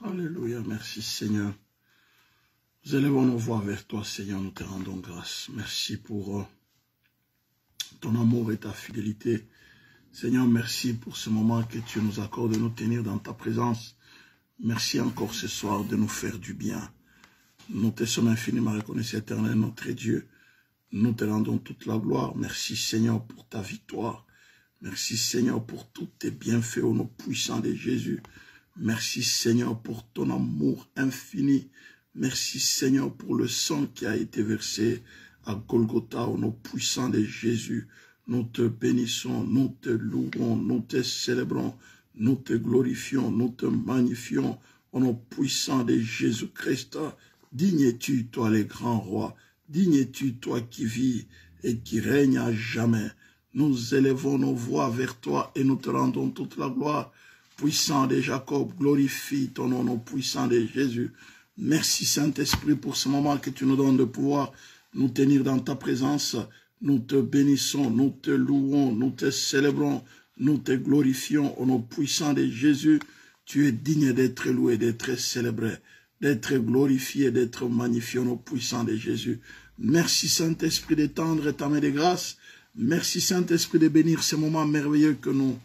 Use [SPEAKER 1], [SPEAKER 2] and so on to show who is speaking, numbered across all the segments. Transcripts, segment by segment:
[SPEAKER 1] Alléluia, merci Seigneur. Nous élevons nos voix vers toi, Seigneur, nous te rendons grâce. Merci pour ton amour et ta fidélité. Seigneur, merci pour ce moment que tu nous accordes de nous tenir dans ta présence. Merci encore ce soir de nous faire du bien. Nous te sommes infiniment reconnaissants, éternel, notre Dieu. Nous te rendons toute la gloire. Merci Seigneur pour ta victoire. Merci Seigneur pour tous tes bienfaits au nom puissant de Jésus. Merci Seigneur pour ton amour infini. Merci Seigneur pour le sang qui a été versé à Golgotha au nom puissant de Jésus. Nous te bénissons, nous te louons, nous te célébrons, nous te glorifions, nous te magnifions au nom puissant de Jésus-Christ. Digne es-tu, toi le grand roi, digne es-tu, toi qui vis et qui règne à jamais. Nous élevons nos voix vers toi et nous te rendons toute la gloire. Puissant de Jacob, glorifie ton nom puissant de Jésus. Merci Saint-Esprit pour ce moment que tu nous donnes de pouvoir nous tenir dans ta présence. Nous te bénissons, nous te louons, nous te célébrons, nous te glorifions au nom puissant de Jésus. Tu es digne d'être loué, d'être célébré, d'être glorifié, d'être magnifié au nom puissant de Jésus. Merci Saint-Esprit d'étendre ta main de grâce. Merci Saint-Esprit de bénir ce moment merveilleux que nous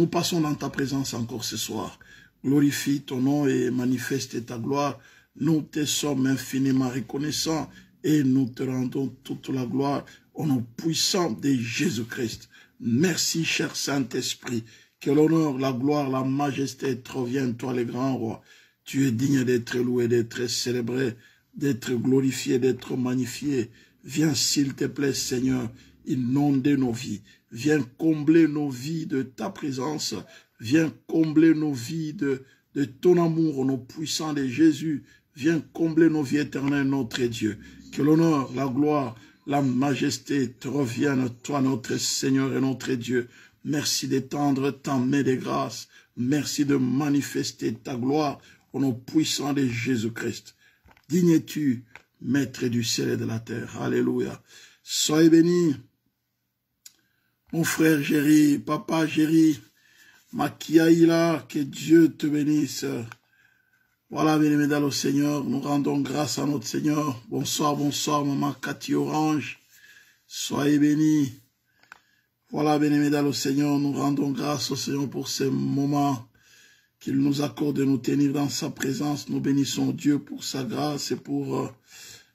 [SPEAKER 1] passons dans ta présence encore ce soir. Glorifie ton nom et manifeste ta gloire. Nous te sommes infiniment reconnaissants et nous te rendons toute la gloire au nom puissant de Jésus-Christ. Merci, cher Saint-Esprit, que l'honneur, la gloire, la majesté te reviennent, toi, le grand roi. Tu es digne d'être loué, d'être célébré, d'être glorifié, d'être magnifié. Viens, s'il te plaît, Seigneur, inonder nos vies. Viens combler nos vies de ta présence. Viens combler nos vies de ton amour au nom puissant de Jésus. Viens combler nos vies éternelles, notre Dieu. Que l'honneur, la gloire, la majesté te reviennent, toi, notre Seigneur et notre Dieu. Merci d'étendre ta main de grâce. Merci de manifester ta gloire au nom puissant de Jésus-Christ. Digne es-tu, Maître du ciel et de la terre. Alléluia. Soyez bénis. Mon frère Géry, papa Géry, Makiaïla, que Dieu te bénisse. Voilà, bien-aimés dans le Seigneur, nous rendons grâce à notre Seigneur. Bonsoir, bonsoir, maman Cathy Orange. Soyez bénis. Voilà, bien-aimés dans le Seigneur, nous rendons grâce au Seigneur pour ce moment qu'il nous accorde de nous tenir dans sa présence. Nous bénissons Dieu pour sa grâce et pour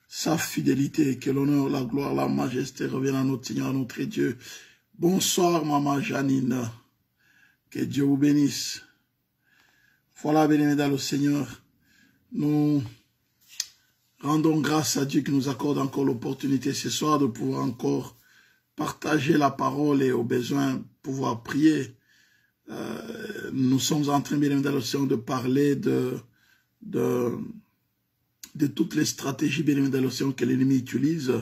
[SPEAKER 1] sa fidélité. Que l'honneur, la gloire, la majesté reviennent à notre Seigneur, à notre Dieu. Bonsoir, maman Janine. Que Dieu vous bénisse. Voilà, bien-aimés dans le Seigneur, nous rendons grâce à Dieu qui nous accorde encore l'opportunité ce soir de pouvoir encore partager la parole et au besoin pouvoir prier. Nous sommes en train, bien-aimés dans le Seigneur, de parler de toutes les stratégies, bien-aimés dans le Seigneur, que l'ennemi utilise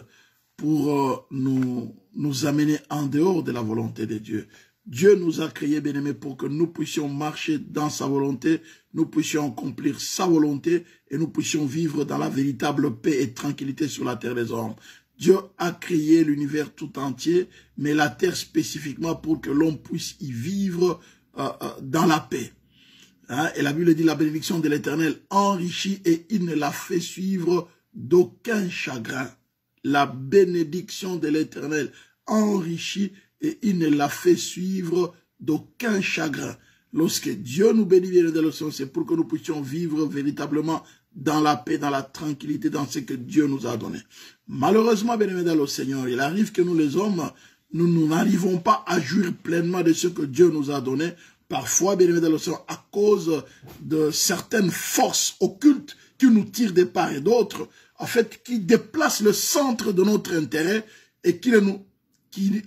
[SPEAKER 1] pour nous amener en dehors de la volonté de Dieu. Dieu nous a créés, bien-aimés, pour que nous puissions marcher dans sa volonté, nous puissions accomplir sa volonté et nous puissions vivre dans la véritable paix et tranquillité sur la terre des hommes. Dieu a créé l'univers tout entier, mais la terre spécifiquement pour que l'homme puisse y vivre dans la paix. Hein? Et la Bible dit la bénédiction de l'Éternel enrichit et il ne la fait suivre d'aucun chagrin. La bénédiction de l'Éternel enrichit et il ne la fait suivre d'aucun chagrin. Lorsque Dieu nous bénit, bien dans le Seigneur, c'est pour que nous puissions vivre véritablement dans la paix, dans la tranquillité, dans ce que Dieu nous a donné. Malheureusement, bien aimé dans le Seigneur, il arrive que nous les hommes, nous n'arrivons pas à jouir pleinement de ce que Dieu nous a donné. Parfois, bien aimé dans le Seigneur, à cause de certaines forces occultes qui nous tirent de part et d'autre, en fait, qui déplacent le centre de notre intérêt et qui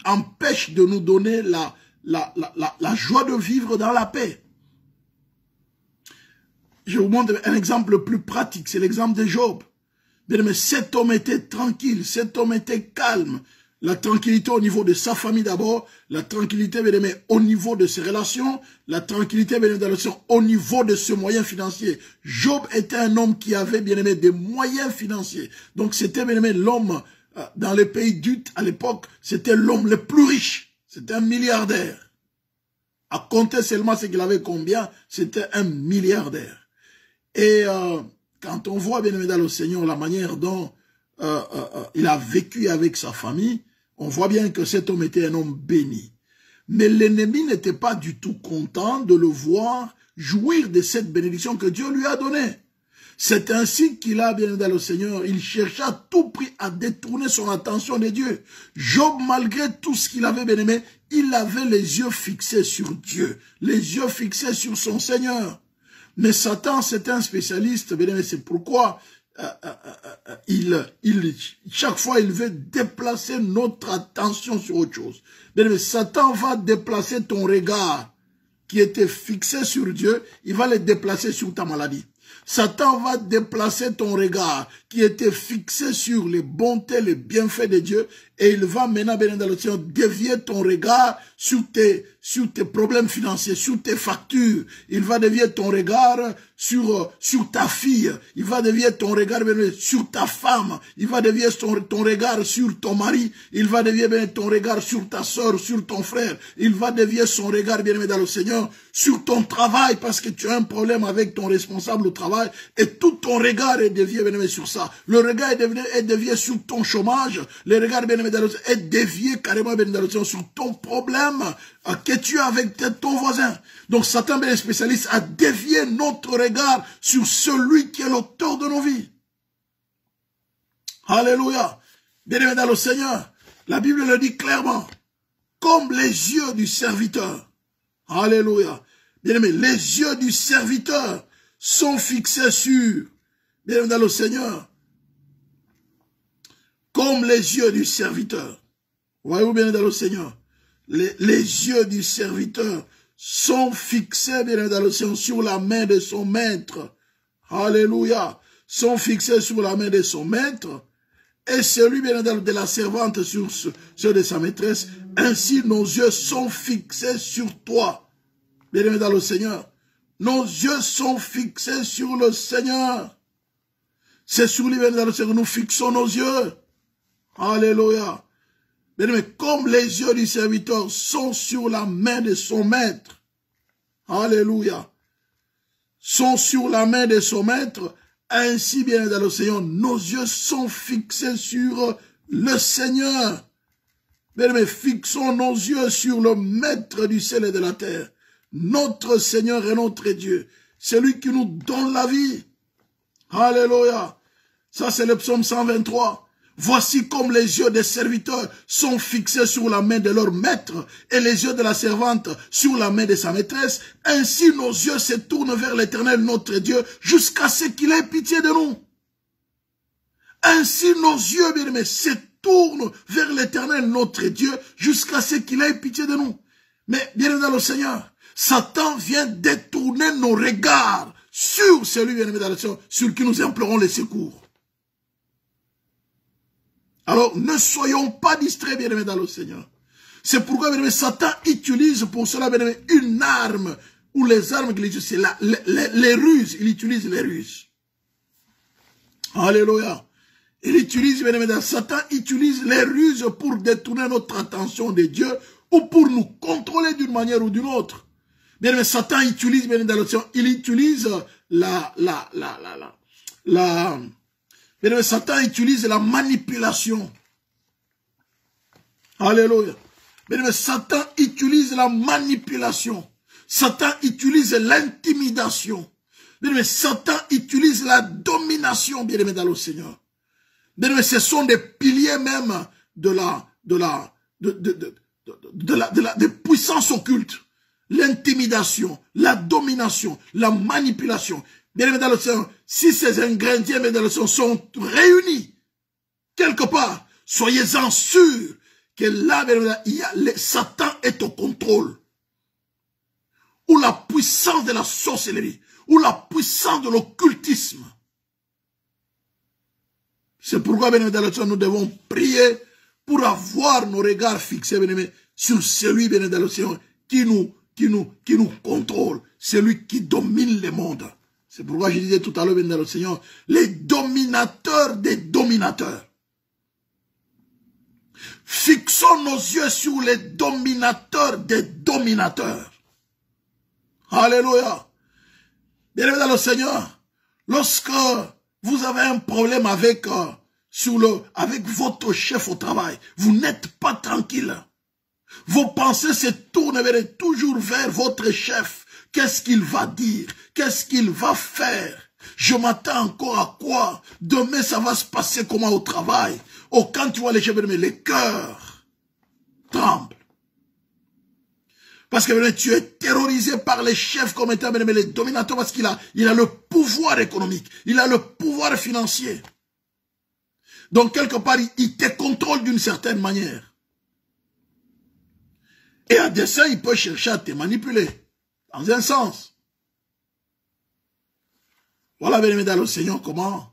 [SPEAKER 1] empêchent de nous donner la joie de vivre dans la paix. Je vous montre un exemple plus pratique, c'est l'exemple de Job. Mais cet homme était tranquille, cet homme était calme. La tranquillité au niveau de sa famille d'abord, la tranquillité bien aimé, au niveau de ses relations, la tranquillité bien aimé, au niveau de ses moyens financiers. Job était un homme qui avait bien aimé des moyens financiers. Donc c'était bien aimé l'homme dans les pays d'Ut à l'époque, c'était l'homme le plus riche. C'était un milliardaire. À compter seulement ce qu'il avait combien, c'était un milliardaire. Et quand on voit, bien aimé dans le Seigneur, la manière dont il a vécu avec sa famille, on voit bien que cet homme était un homme béni. Mais l'ennemi n'était pas du tout content de le voir jouir de cette bénédiction que Dieu lui a donnée. C'est ainsi qu'il a, bien aimé dans le Seigneur, il chercha à tout prix à détourner son attention de Dieu. Job, malgré tout ce qu'il avait, bien aimé, il avait les yeux fixés sur Dieu, les yeux fixés sur son Seigneur. Mais Satan, c'est un spécialiste, bien aimé, c'est pourquoi chaque fois, il veut déplacer notre attention sur autre chose. Bien aimé, Satan va déplacer ton regard qui était fixé sur Dieu, il va le déplacer sur ta maladie. Satan va déplacer ton regard qui était fixé sur les bontés, les bienfaits de Dieu, et il va maintenant, bien dans le Seigneur, dévier ton regard sur tes problèmes financiers, sur tes factures. Il va dévier ton regard sur ta fille. Il va dévier ton regard sur ta femme. Il va dévier ton regard sur ton mari. Il va dévier ton regard sur ta soeur, sur ton frère. Il va dévier son regard, bien aimé dans le Seigneur, sur ton travail, parce que tu as un problème avec ton responsable au travail, et tout ton regard est dévié, bien aimé, sur ça. Le regard est dévié sur ton chômage. Le regard, bien aimé, est dévié carrément, bien aimé, sur ton problème que tu as avec ton voisin. Donc Satan, bien spécialiste, a dévié notre regard sur celui qui est l'auteur de nos vies. Alléluia. Bien aimé dans le Seigneur, la Bible le dit clairement, comme les yeux du serviteur. Alléluia. Bien aimé, les yeux du serviteur sont fixés sur, bien aimé dans le Seigneur, comme les yeux du serviteur. Voyez-vous bien dans le Seigneur? Les yeux du serviteur sont fixés, bien dans le Seigneur, sur la main de son maître. Alléluia. Sont fixés sur la main de son maître. Et celui, bien de la servante, sur ceux de sa maîtresse. Ainsi, nos yeux sont fixés sur toi. Bien dans le Seigneur. Nos yeux sont fixés sur le Seigneur. C'est sur lui, bien dans le Seigneur, nous fixons nos yeux. Alléluia. Mais comme les yeux du serviteur sont sur la main de son maître, alléluia, sont sur la main de son maître, ainsi bien dans le Seigneur, nos yeux sont fixés sur le Seigneur. Mais fixons nos yeux sur le maître du ciel et de la terre, notre Seigneur et notre Dieu, celui qui nous donne la vie. Alléluia. Ça c'est le psaume 123. Voici comme les yeux des serviteurs sont fixés sur la main de leur maître et les yeux de la servante sur la main de sa maîtresse. Ainsi nos yeux se tournent vers l'Éternel notre Dieu jusqu'à ce qu'il ait pitié de nous. Ainsi nos yeux, bien aimés, se tournent vers l'Éternel notre Dieu jusqu'à ce qu'il ait pitié de nous. Mais bien aimé dans le Seigneur, Satan vient détourner nos regards sur celui, bien aimé dans le Seigneur, sur qui nous implorons les secours. Alors, ne soyons pas distraits, bien-aimés, dans le Seigneur. C'est pourquoi, bien-aimés, Satan utilise pour cela, bien-aimés, une arme, ou les armes qu'il utilise, c'est les ruses. Il utilise les ruses. Alléluia. Il utilise, bien-aimés, Satan utilise les ruses pour détourner notre attention de Dieu, ou pour nous contrôler d'une manière ou d'une autre. Bien-aimés, Satan utilise, bien-aimés, dans le Seigneur, il utilise mais Satan utilise la manipulation. Alléluia. Mais Satan utilise la manipulation. Satan utilise l'intimidation. Mais Satan utilise la domination, bien aimé dans le Seigneur. Mais ce sont des piliers même des puissances occultes. L'intimidation, la domination, la manipulation. Bien aimé dans le Seigneur, si ces ingrédients bien dans le Seigneur sont réunis quelque part, soyez-en sûrs que là, Satan est au contrôle. Ou la puissance de la sorcellerie, ou la puissance de l'occultisme. C'est pourquoi, bien aimé dans le Seigneur, nous devons prier pour avoir nos regards fixés, bien aimé, sur celui, bien aimé dans le Seigneur, qui nous contrôle, celui qui domine le monde. C'est pourquoi je disais tout à l'heure, bien dans le Seigneur, les dominateurs des dominateurs. Fixons nos yeux sur les dominateurs des dominateurs. Alléluia. Bien-aimés dans le Seigneur, lorsque vous avez un problème avec, avec votre chef au travail, vous n'êtes pas tranquille. Vos pensées se tournent toujours vers votre chef. Qu'est-ce qu'il va dire? Qu'est-ce qu'il va faire? Je m'attends encore à quoi? Demain, ça va se passer comment au travail? Oh, quand tu vois les chefs, les cœurs tremblent. Parce que tu es terrorisé par les chefs comme étant les dominateurs parce qu'il a le pouvoir économique, il a le pouvoir financier. Donc, quelque part, il te contrôle d'une certaine manière. Et à dessein, il peut chercher à te manipuler. Dans un sens. Voilà, bien-aimés dans le Seigneur, comment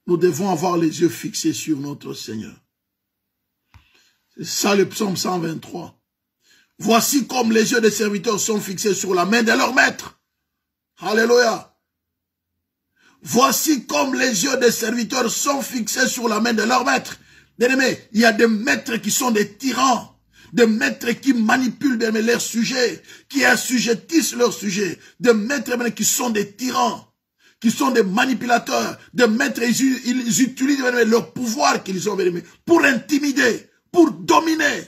[SPEAKER 1] nous devons avoir les yeux fixés sur notre Seigneur. C'est ça le psaume 123. Voici comme les yeux des serviteurs sont fixés sur la main de leur maître. Alléluia. Voici comme les yeux des serviteurs sont fixés sur la main de leur maître. Bien-aimés, il y a des maîtres qui sont des tyrans. Des maîtres qui manipulent leurs sujets, qui assujettissent leurs sujets, des maîtres qui sont des tyrans, qui sont des manipulateurs, des maîtres, ils utilisent leur pouvoir qu'ils ont pour intimider, pour dominer.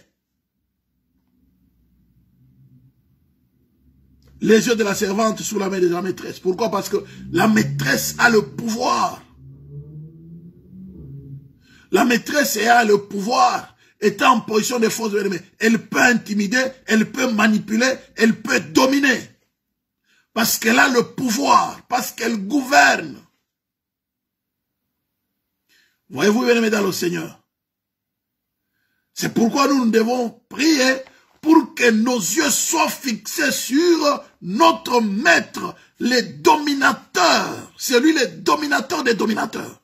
[SPEAKER 1] Les yeux de la servante sur la main de la maîtresse. Pourquoi? Parce que la maîtresse a le pouvoir. La maîtresse a le pouvoir. Étant en position de force, elle peut intimider, elle peut manipuler, elle peut dominer. Parce qu'elle a le pouvoir, parce qu'elle gouverne. Voyez-vous, bien-aimés dans le Seigneur. C'est pourquoi nous devons prier pour que nos yeux soient fixés sur notre maître, les dominateurs. C'est lui le dominateur des dominateurs.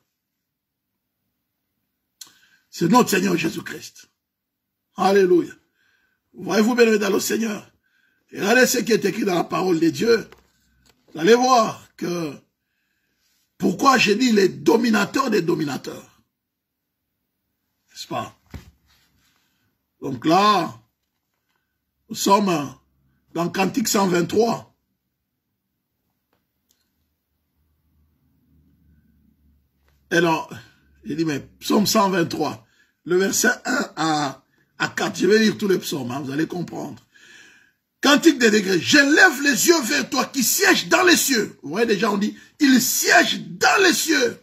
[SPEAKER 1] C'est notre Seigneur Jésus-Christ. Alléluia. Voyez-vous bien dans le Seigneur. Et regardez ce qui est écrit dans la parole de Dieu. Vous allez voir que pourquoi j'ai dit les dominateurs des dominateurs. N'est-ce pas? Donc là, nous sommes dans Cantique 123. Alors, j'ai dit, mais psaume 123, le verset 1 à 4, je vais lire tous les psaumes, hein, vous allez comprendre. Cantique des degrés, j'élève les yeux vers toi qui siège dans les cieux. Vous voyez déjà, on dit, il siège dans les cieux.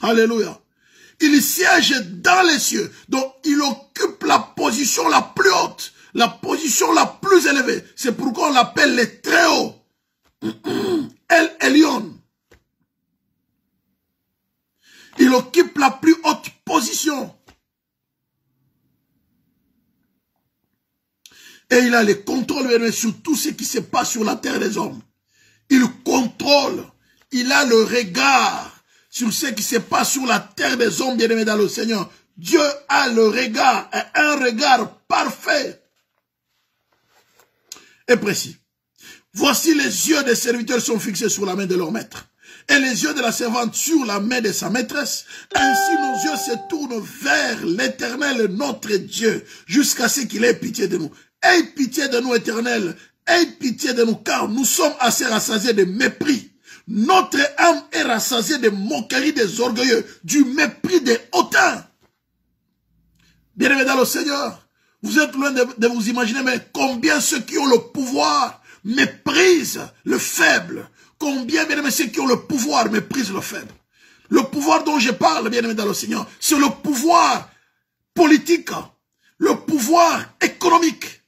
[SPEAKER 1] Alléluia. Il siège dans les cieux. Donc, il occupe la position la plus haute, la position la plus élevée. C'est pourquoi on l'appelle les très hauts. El Elyon. Il occupe la plus haute position. Et il a le contrôle sur tout ce qui se passe sur la terre des hommes. Il contrôle, il a le regard sur ce qui se passe sur la terre des hommes, bien-aimés dans le Seigneur. Dieu a le regard, un regard parfait et précis. Voici les yeux des serviteurs sont fixés sur la main de leur maître. Et les yeux de la servante sur la main de sa maîtresse. Ainsi nos yeux se tournent vers l'Éternel, notre Dieu, jusqu'à ce qu'il ait pitié de nous. Aie pitié de nous, Éternel. Aie pitié de nous, car nous sommes assez rassasiés de mépris. Notre âme est rassasiée de moqueries des orgueilleux, du mépris des hautains. Bien-aimés dans le Seigneur, vous êtes loin de vous imaginer, mais combien ceux qui ont le pouvoir méprisent le faible. Combien, bien-aimés, ceux qui ont le pouvoir méprisent le faible. Le pouvoir dont je parle, bien-aimés dans le Seigneur, c'est le pouvoir politique, le pouvoir économique,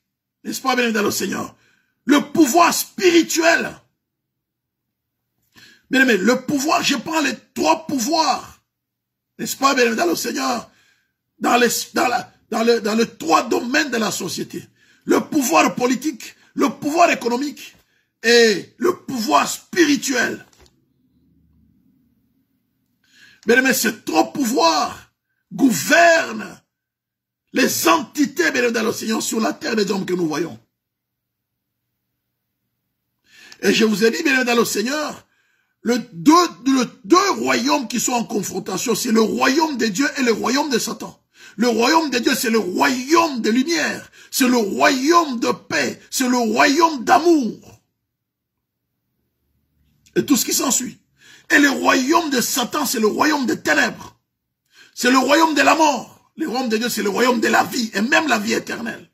[SPEAKER 1] n'est-ce pas, bien-aimés dans le Seigneur, le pouvoir spirituel. Bien-aimés, le pouvoir, je prends les trois pouvoirs, n'est-ce pas, bien-aimés dans le Seigneur, dans les trois domaines de la société. Le pouvoir politique, le pouvoir économique et le pouvoir spirituel. Bien-aimés, ces trois pouvoirs gouvernent les entités, bien-aimés dans le Seigneur, sur la terre des hommes que nous voyons. Et je vous ai dit, bien-aimés dans le Seigneur, les deux royaumes qui sont en confrontation, c'est le royaume de Dieu et le royaume de Satan. Le royaume de Dieu, c'est le royaume de lumière. C'est le royaume de paix. C'est le royaume d'amour. Et tout ce qui s'ensuit. Et le royaume de Satan, c'est le royaume des ténèbres. C'est le royaume de la mort. Le royaume de Dieu, c'est le royaume de la vie. Et même la vie éternelle.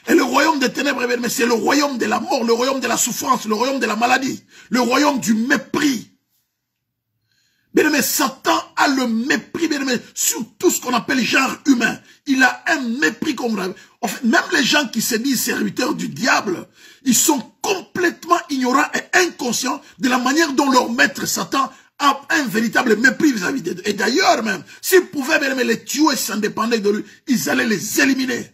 [SPEAKER 1] Et le royaume des ténèbres, c'est le royaume de la mort, le royaume de la souffrance, le royaume de la maladie, le royaume du mépris. Bien aimé, Satan a le mépris, bien aimé, sur tout ce qu'on appelle genre humain. Il a un mépris comme vous. En fait, même les gens qui se disent serviteurs du diable, ils sont complètement ignorants et inconscients de la manière dont leur maître Satan a un véritable mépris vis-à-vis d'eux. Et d'ailleurs même, s'ils pouvaient bien aimé, les tuer sans dépendre de lui, ils allaient les éliminer.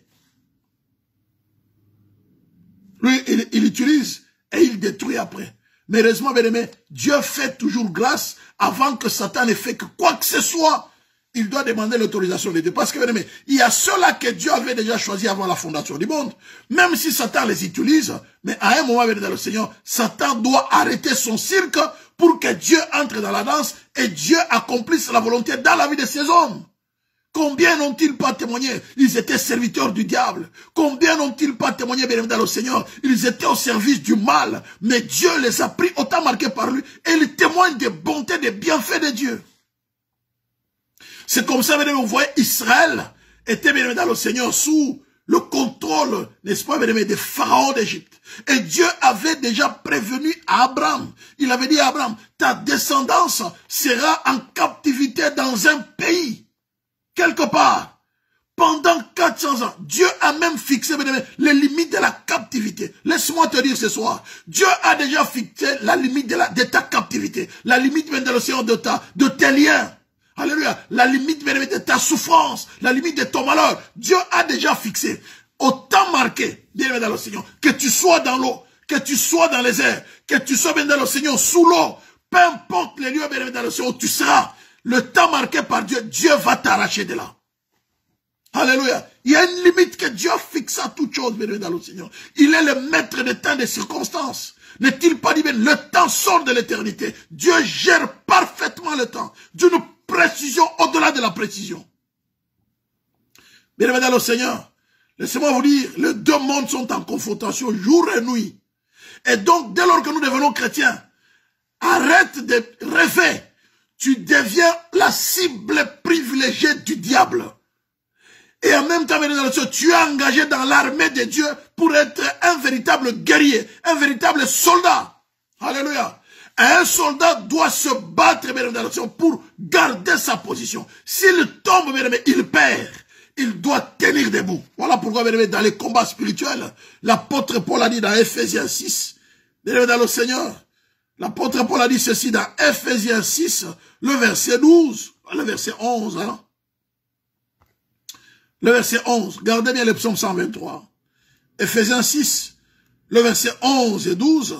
[SPEAKER 1] Lui, il utilise et il détruit après. Mais heureusement, bien aimé, Dieu fait toujours grâce avant que Satan ne fait que quoi que ce soit. Il doit demander l'autorisation de Dieu. Parce que, bien aimé, il y a ceux-là que Dieu avait déjà choisi avant la fondation du monde. Même si Satan les utilise, mais à un moment, bien dans le Seigneur, Satan doit arrêter son cirque pour que Dieu entre dans la danse et Dieu accomplisse la volonté dans la vie de ces hommes. Combien n'ont-ils pas témoigné? Ils étaient serviteurs du diable. Combien n'ont-ils pas témoigné, bien évidemment, au Seigneur? Ils étaient au service du mal. Mais Dieu les a pris autant marqués par lui. Et ils témoignent des bontés, des bienfaits de Dieu. C'est comme ça, bien évidemment, vous voyez, Israël était, bien évidemment, au Seigneur sous le contrôle, n'est-ce pas, bien évidemment, des pharaons d'Égypte. Et Dieu avait déjà prévenu à Abraham. Il avait dit à Abraham, ta descendance sera en captivité dans un pays. Quelque part, pendant 400 ans, Dieu a même fixé les limites de la captivité. Laisse-moi te dire ce soir, Dieu a déjà fixé la limite de ta captivité, la limite de l'océan de tes liens. Alléluia. La limite de ta souffrance, la limite de ton malheur. Dieu a déjà fixé. Autant marqué, bien dans le Seigneur, que tu sois dans l'eau, que tu sois dans les airs, que tu sois bien dans le Seigneur sous l'eau, peu importe les lieux bien dans le Seigneur où tu seras. Le temps marqué par Dieu, Dieu va t'arracher de là. Alléluia. Il y a une limite que Dieu fixe à toute chose, bien dans le Seigneur. Il est le maître des temps, des circonstances. N'est-il pas dit, bien, le temps sort de l'éternité. Dieu gère parfaitement le temps, d'une précision au-delà de la précision. Bien dans le Seigneur, laissez-moi vous dire, les deux mondes sont en confrontation jour et nuit. Et donc, dès lors que nous devenons chrétiens, arrête de rêver. Tu deviens la cible privilégiée du diable. Et en même temps, tu es engagé dans l'armée de Dieu pour être un véritable guerrier, un véritable soldat. Alléluia. Et un soldat doit se battre pour garder sa position. S'il tombe, il perd. Il doit tenir debout. Voilà pourquoi, dans les combats spirituels, l'apôtre Paul a dit dans Ephésiens 6, dans le Seigneur, l'apôtre Paul a dit ceci dans Ephésiens 6, le verset 12, le verset 11. Hein? Le verset 11, gardez bien le psaume 123. Ephésiens 6, le verset 11 et 12.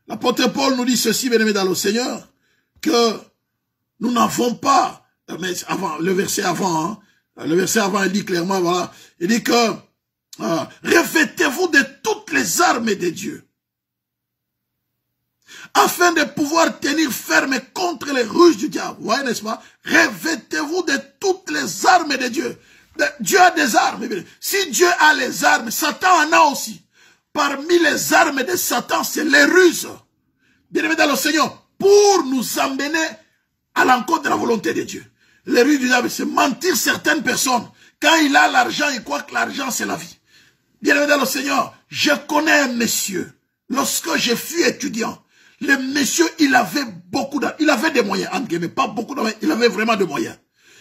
[SPEAKER 1] L'apôtre Paul nous dit ceci, bien aimé dans le Seigneur, que nous n'avons pas, mais avant, le verset avant, il dit clairement, voilà, il dit que revêtez-vous de toutes les armes de Dieu, afin de pouvoir tenir ferme contre les ruses du diable. Vous voyez, n'est-ce pas? Revêtez-vous de toutes les armes de Dieu. Dieu a des armes. Si Dieu a les armes, Satan en a aussi. Parmi les armes de Satan, c'est les ruses. Bien-aimés dans le Seigneur, pour nous emmener à l'encontre de la volonté de Dieu. Les ruses du diable, c'est mentir certaines personnes. Quand il a l'argent, il croit que l'argent, c'est la vie. Bien-aimés dans le Seigneur, je connais un monsieur. Lorsque je fus étudiant, le monsieur, il avait beaucoup d'argent. Il avait des moyens, entre guillemets, pas beaucoup de moyens, il avait vraiment des moyens.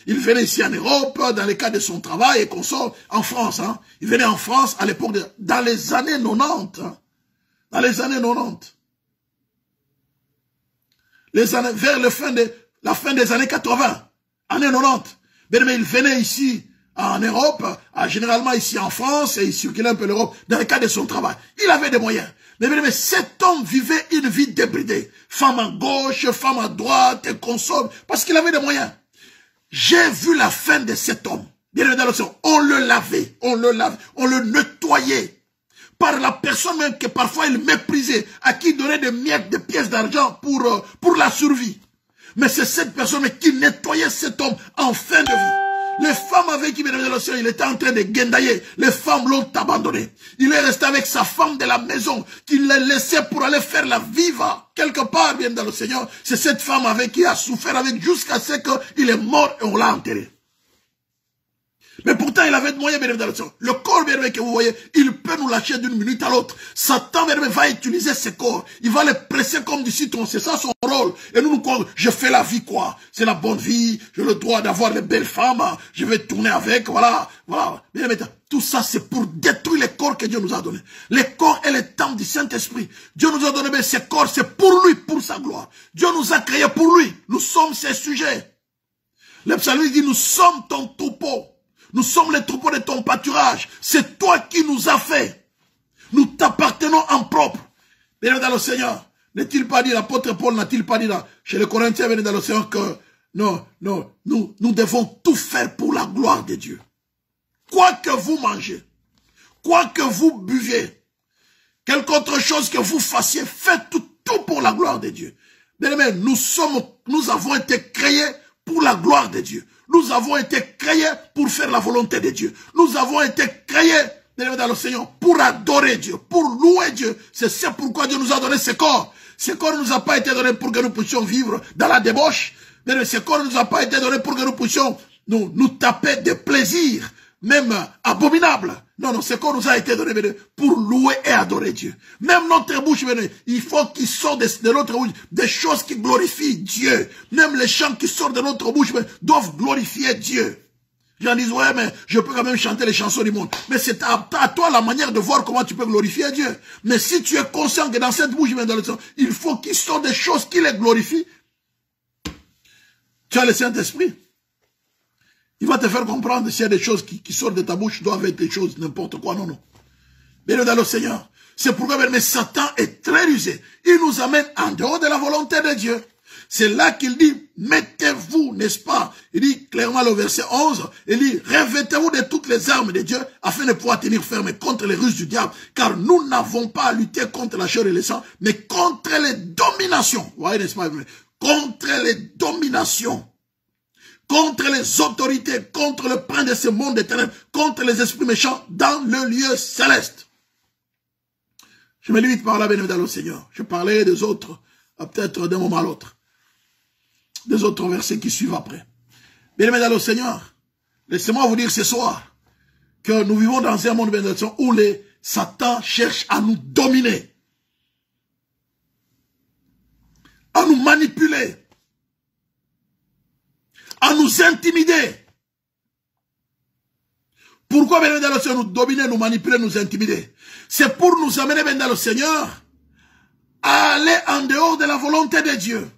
[SPEAKER 1] Il venait ici en Europe, dans le cadre de son travail et qu'on sort en France. Hein. Il venait en France à l'époque, dans les années 90. Hein. Dans les années 90. Vers la fin des années 80. Années 90. Mais il venait ici en Europe, généralement ici en France, et il circulait un peu l'Europe, dans le cadre de son travail. Il avait des moyens. Mais cet homme vivait une vie débridée. Femme à gauche, femme à droite, et consomme, parce qu'il avait des moyens. J'ai vu la fin de cet homme. Bien évidemment, on le lavait, on le nettoyait. Par la personne même que parfois il méprisait, à qui il donnait des miettes, des pièces d'argent pour la survie. Mais c'est cette personne qui nettoyait cet homme en fin de vie. Les femmes avec qui, mesdames et messieurs, il était en train de guendailler. Les femmes l'ont abandonné. Il est resté avec sa femme de la maison, qu'il l'a laissé pour aller faire la viva. Quelque part, bien dans le Seigneur, c'est cette femme avec qui il a souffert avec jusqu'à ce qu'il est mort et on l'a enterré. Mais pourtant, il avait de moyens, bien évidemment. Le corps, bien évidemment, que vous voyez, il peut nous lâcher d'une minute à l'autre. Satan, bien évidemment, va utiliser ses corps. Il va les presser comme du citron. C'est ça son rôle. Et nous croyons, je fais la vie, quoi. C'est la bonne vie. J'ai le droit d'avoir les belles femmes. Je vais tourner avec, voilà. Voilà. Bien évidemment, tout ça, c'est pour détruire les corps que Dieu nous a donnés. Les corps et les temps du Saint-Esprit. Dieu nous a donné, mais ces corps, c'est pour lui, pour sa gloire. Dieu nous a créés pour lui. Nous sommes ses sujets. Le psalmiste dit, nous sommes ton troupeau. Nous sommes les troupeaux de ton pâturage. C'est toi qui nous as fait. Nous t'appartenons en propre. Bien dans le Seigneur, n'est-il pas dit, l'apôtre Paul n'a-t-il pas dit là, chez les Corinthiens, bien dans le Seigneur, que non, nous devons tout faire pour la gloire de Dieu. Quoi que vous mangez, quoi que vous buvez, quelque autre chose que vous fassiez, faites tout pour la gloire de Dieu. Bien aimé, nous avons été créés pour la gloire de Dieu. Nous avons été créés pour faire la volonté de Dieu. Nous avons été créés dans le Seigneur pour adorer Dieu, pour louer Dieu. C'est pourquoi Dieu nous a donné ce corps. Ce corps ne nous a pas été donné pour que nous puissions vivre dans la débauche. Mais ce corps ne nous a pas été donné pour que nous puissions nous taper des plaisirs, même abominables. Non, ce corps nous a été donné pour louer et adorer Dieu. Même notre bouche, il faut qu'il sorte de notre bouche des choses qui glorifient Dieu. Même les chants qui sortent de notre bouche doivent glorifier Dieu. J'en dis, ouais, mais je peux quand même chanter les chansons du monde. Mais c'est à toi la manière de voir comment tu peux glorifier Dieu. Mais si tu es conscient que dans cette bouche, il faut qu'il sorte des choses qui les glorifient, tu as le Saint-Esprit. Il va te faire comprendre s'il y a des choses qui sortent de ta bouche, doivent être des choses, n'importe quoi, non. Bien dans le Seigneur. C'est pourquoi, mais Satan est très rusé. Il nous amène en dehors de la volonté de Dieu. C'est là qu'il dit, mettez-vous, n'est-ce pas? Il dit clairement au verset 11, il dit, revêtez-vous de toutes les armes de Dieu, afin de pouvoir tenir ferme contre les ruses du diable, car nous n'avons pas à lutter contre la chair et le sang, mais contre les dominations. Vous voyez, n'est-ce pas? Contre les dominations. Contre les autorités, contre le prince de ce monde des ténèbres, contre les esprits méchants dans le lieu céleste. Je me limite par là, bien évidemment, au Seigneur. Je parlais des autres, peut-être d'un moment à l'autre. Des autres versets qui suivent après. Bien évidemment, au Seigneur, laissez-moi vous dire ce soir que nous vivons dans un monde, bien évidemment, où les Satan cherche à nous dominer, à nous manipuler, à nous intimider. Pourquoi bien dans le Seigneur nous dominer, nous manipuler, nous intimider? C'est pour nous amener bien dans le Seigneur à aller en dehors de la volonté de Dieu.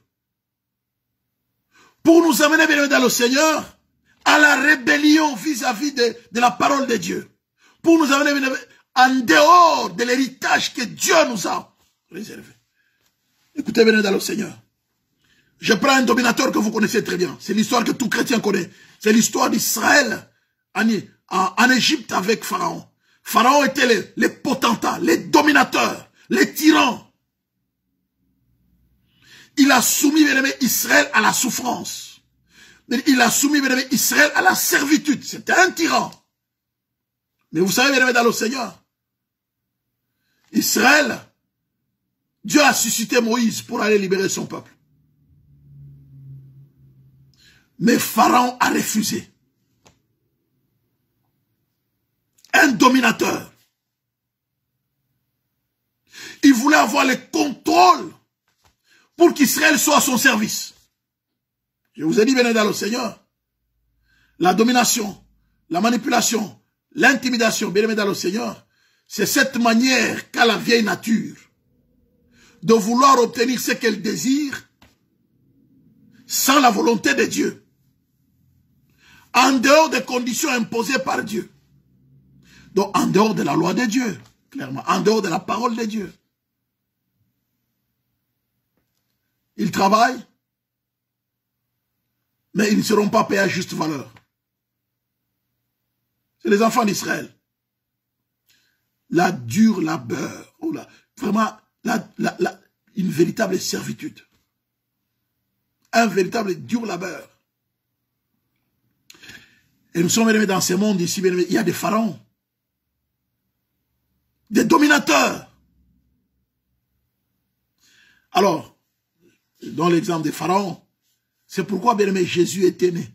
[SPEAKER 1] Pour nous amener bien dans le Seigneur à la rébellion vis-à-vis de la parole de Dieu. Pour nous amener bien en dehors de l'héritage que Dieu nous a réservé. Écoutez bien dans le Seigneur. Je prends un dominateur que vous connaissez très bien. C'est l'histoire que tout chrétien connaît. C'est l'histoire d'Israël en Égypte avec Pharaon. Pharaon était les potentats, les dominateurs, les tyrans. Il a soumis, bien aimé, Israël à la souffrance. Il a soumis, bien aimé, Israël à la servitude. C'était un tyran. Mais vous savez, bien aimé, dans le Seigneur, Israël, Dieu a suscité Moïse pour aller libérer son peuple. Mais Pharaon a refusé. Un dominateur. Il voulait avoir le contrôle pour qu'Israël soit à son service. Je vous ai dit, bien dans le Seigneur, la domination, la manipulation, l'intimidation, bien dans le Seigneur, c'est cette manière qu'a la vieille nature de vouloir obtenir ce qu'elle désire sans la volonté de Dieu. En dehors des conditions imposées par Dieu. Donc, en dehors de la loi de Dieu, clairement. En dehors de la parole de Dieu. Ils travaillent, mais ils ne seront pas payés à juste valeur. C'est les enfants d'Israël. La dure labeur, vraiment, une véritable servitude. un véritable dur labeur. Et nous sommes dans ce monde ici, il y a des pharaons, des dominateurs. Alors, dans l'exemple des pharaons, c'est pourquoi, bien aimé, Jésus est né,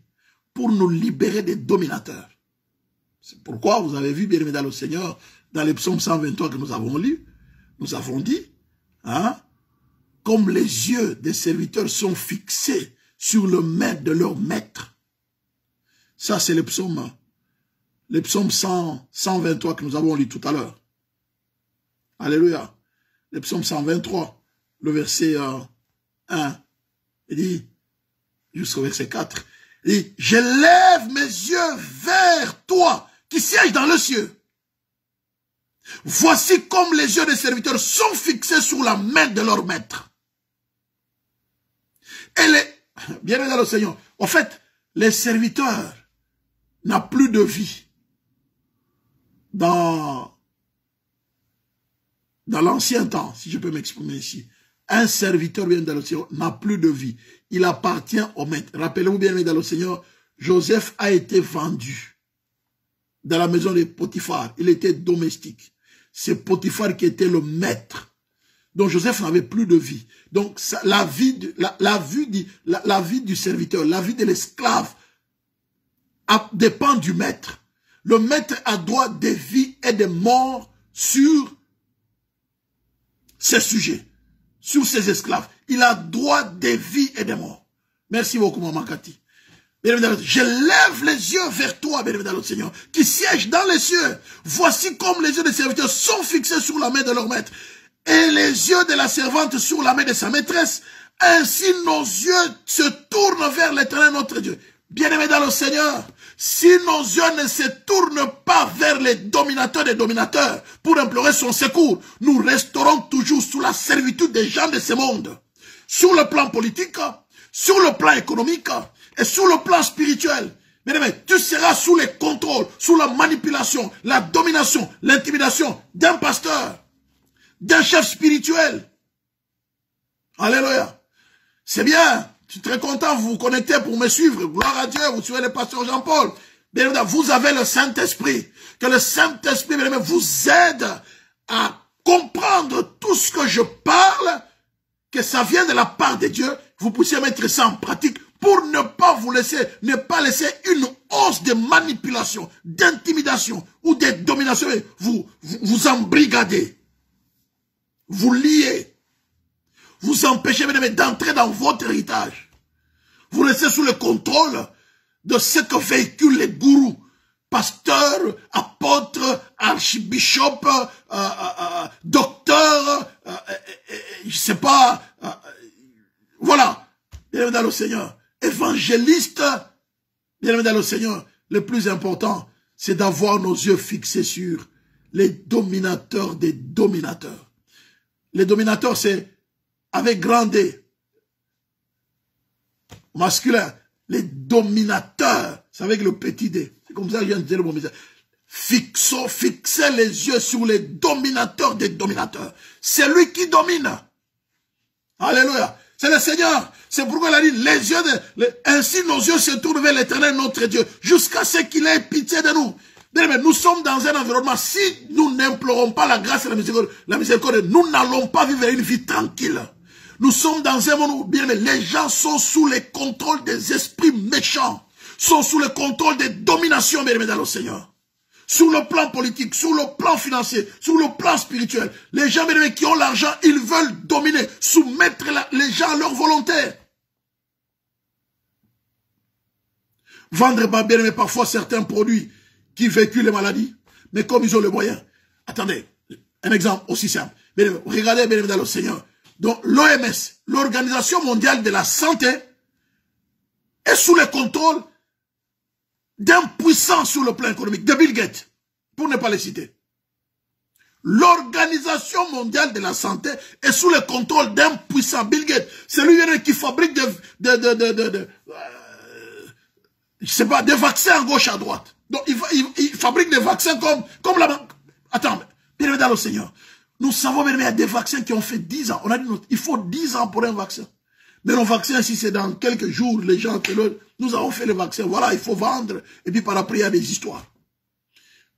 [SPEAKER 1] pour nous libérer des dominateurs. C'est pourquoi, vous avez vu, bien aimé, dans le Seigneur, dans les psaumes 123 que nous avons lus, nous avons dit, hein, comme les yeux des serviteurs sont fixés sur le maître de leur maître. Ça, c'est le psaume 123 que nous avons lu tout à l'heure. Alléluia. Le psaume 123, le verset 1, il dit, jusqu'au verset 4, il dit, je lève mes yeux vers toi, qui siège dans le cieux. Voici comme les yeux des serviteurs sont fixés sur la main de leur maître. Et bien aimé dans le Seigneur, en fait, les serviteurs n'ont plus de vie dans l'ancien temps, si je peux m'exprimer ici. Un serviteur, bien dans le Seigneur, n'a plus de vie. Il appartient au maître. Rappelez-vous bien, dans le Seigneur, Joseph a été vendu dans la maison de Potiphar. Il était domestique. C'est Potiphar qui était le maître. Donc Joseph n'avait plus de vie. Donc la vie du serviteur, la vie de l'esclave dépend du maître. Le maître a droit de vie et de mort sur ses sujets, sur ses esclaves. Il a droit de vie et de mort. Merci beaucoup, Maman Cathy. Je lève les yeux vers toi, bien dans le Seigneur, qui siège dans les cieux. Voici comme les yeux des serviteurs sont fixés sur la main de leur maître, et les yeux de la servante sur la main de sa maîtresse. Ainsi nos yeux se tournent vers l'Éternel notre Dieu. Bien-aimés dans le Seigneur, si nos yeux ne se tournent pas vers les dominateurs des dominateurs pour implorer son secours, nous resterons toujours sous la servitude des gens de ce monde. Sur le plan politique, sur le plan économique et sur le plan spirituel. Bien-aimés, tu seras sous les contrôles, sous la manipulation, la domination, l'intimidation d'un pasteur, d'un chef spirituel. Alléluia. C'est bien. Je suis très content, vous vous connectez pour me suivre. Gloire à Dieu, vous suivez le pasteur Jean-Paul. Vous avez le Saint-Esprit. Que le Saint-Esprit vous aide à comprendre tout ce que je parle, que ça vient de la part de Dieu. Vous puissiez mettre ça en pratique pour ne pas laisser une hausse de manipulation, d'intimidation ou de domination. Vous embrigadez. Vous liez. Vous empêchez d'entrer dans votre héritage. Vous restez sous le contrôle de ce que véhiculent les gourous, pasteurs, apôtres, archibishops, docteurs, je sais pas, voilà, bien dans le Seigneur, évangélistes, bien dans le Seigneur. Le plus important, c'est d'avoir nos yeux fixés sur les dominateurs des dominateurs. Les dominateurs, c'est avec grand D, masculin, les dominateurs, c'est avec le petit D. C'est comme ça que je viens de dire le bon message. Fixez les yeux sur les dominateurs des dominateurs. C'est lui qui domine. Alléluia. C'est le Seigneur. C'est pourquoi il a dit, ainsi nos yeux se tournent vers l'Éternel notre Dieu, jusqu'à ce qu'il ait pitié de nous. Mais nous sommes dans un environnement, si nous n'implorons pas la grâce et la miséricorde, nous n'allons pas vivre une vie tranquille. Nous sommes dans un monde où, bien aimé, les gens sont sous le contrôle des esprits méchants, sont sous le contrôle des dominations, bien aimé, dans le Seigneur. Sur le plan politique, sur le plan financier, sur le plan spirituel. Les gens, bien aimé, qui ont l'argent, ils veulent dominer, soumettre les gens à leur volonté. Vendre, bien aimé, parfois certains produits qui véhiculent les maladies, mais comme ils ont le moyen. Attendez, un exemple aussi simple. Bien aimé, regardez, bien aimé, dans le Seigneur. Donc l'OMS, l'Organisation mondiale de la santé, est sous le contrôle d'un puissant sur le plan économique, de Bill Gates, pour ne pas les citer. L'Organisation mondiale de la santé est sous le contrôle d'un puissant, Bill Gates. C'est lui qui fabrique je sais pas, des vaccins à gauche à droite. Donc il fabrique des vaccins comme la banque. Attends, bien dans le Seigneur. Nous savons même qu'il y a des vaccins qui ont fait 10 ans. On a dit il faut 10 ans pour un vaccin. Mais nos vaccins, si c'est dans quelques jours, les gens, nous avons fait le vaccin, voilà, il faut vendre, et puis par après, il y a des histoires.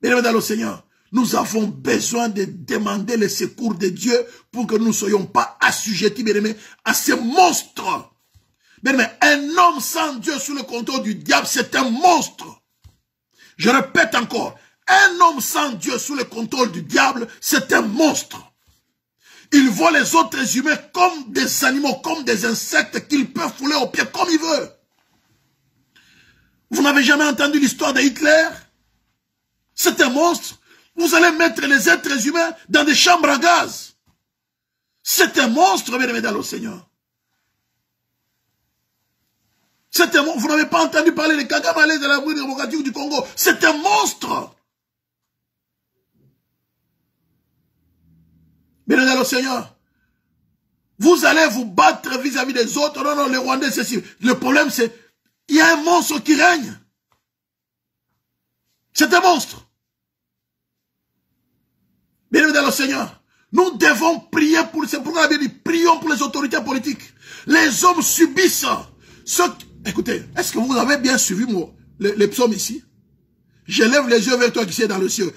[SPEAKER 1] Bien dans le Seigneur, nous avons besoin de demander le secours de Dieu pour que nous ne soyons pas assujettis, bien aimé, à ces monstres. Bien aimé, un homme sans Dieu sous le contrôle du diable, c'est un monstre. Je répète encore, un homme sans Dieu sous le contrôle du diable, c'est un monstre. Il voit les autres humains comme des animaux, comme des insectes qu'il peut fouler aux pieds comme il veut. Vous n'avez jamais entendu l'histoire de Hitler? C'est un monstre. Vous allez mettre les êtres humains dans des chambres à gaz. C'est un monstre, bien aimé dans le Seigneur. C'est un monstre. Vous n'avez pas entendu parler de Kagame de la République démocratique du Congo. C'est un monstre. Bien aimé dans le Seigneur. Vous allez vous battre vis-à-vis des autres. Non, non, les Rwandais, c'est si. Le problème, c'est il y a un monstre qui règne. C'est un monstre. Bien aimé dans le Seigneur, nous devons prier pour, c'est pourquoi la Bible dit, prions pour les autorités politiques. Les hommes subissent écoutez, est-ce que vous avez bien suivi les psaumes ici? J'élève les yeux vers toi qui es dans le ciel.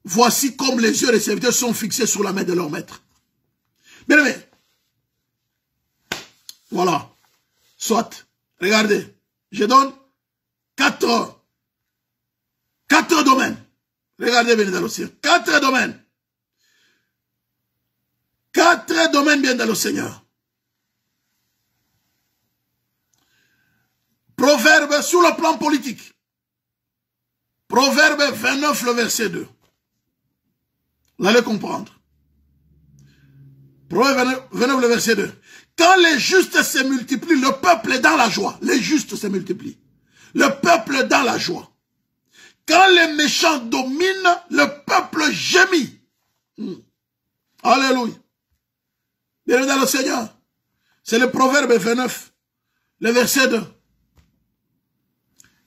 [SPEAKER 1] Voici comme les yeux des serviteurs sont fixés sur la main de leur maître. Bien aimé, voilà. Soit, regardez, je donne 4 domaines. Regardez bien dans le ciel. 4 domaines. 4 domaines bien dans le Seigneur. Proverbe sur le plan politique. Proverbe 29, le verset 2. Vous allez comprendre. Proverbe 29, le verset 2. Quand les justes se multiplient, le peuple est dans la joie. Les justes se multiplient. Le peuple est dans la joie. Quand les méchants dominent, le peuple gémit. Alléluia. Bienvenue dans le Seigneur. C'est le Proverbe 29, le verset 2.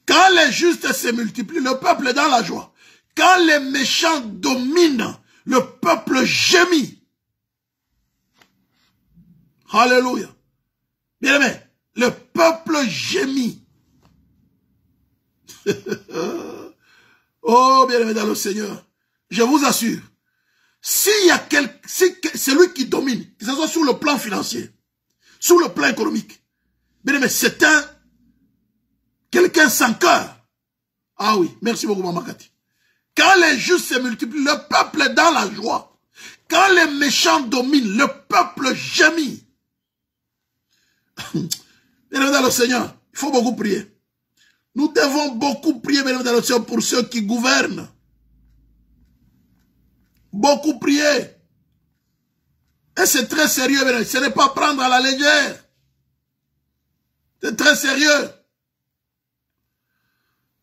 [SPEAKER 1] Quand les justes se multiplient, le peuple est dans la joie. Quand les méchants dominent, le peuple gémit. Alléluia. Bien-aimé, le peuple gémit. Oh, bien-aimé dans le Seigneur, je vous assure, s'il y a celui qui domine, que ce soit sur le plan financier, sur le plan économique, bien-aimé, c'est quelqu'un sans cœur. Ah oui, merci beaucoup, Maman Cathy. Quand les justes se multiplient, le peuple est dans la joie. Quand les méchants dominent, le peuple gémit. Bien-aimé dans le Seigneur, il faut beaucoup prier. Nous devons beaucoup prier, bien-aimé dans le Seigneur, pour ceux qui gouvernent. Beaucoup prier. Et c'est très sérieux, bien-aimé. Ce n'est pas prendre à la légère. C'est très sérieux.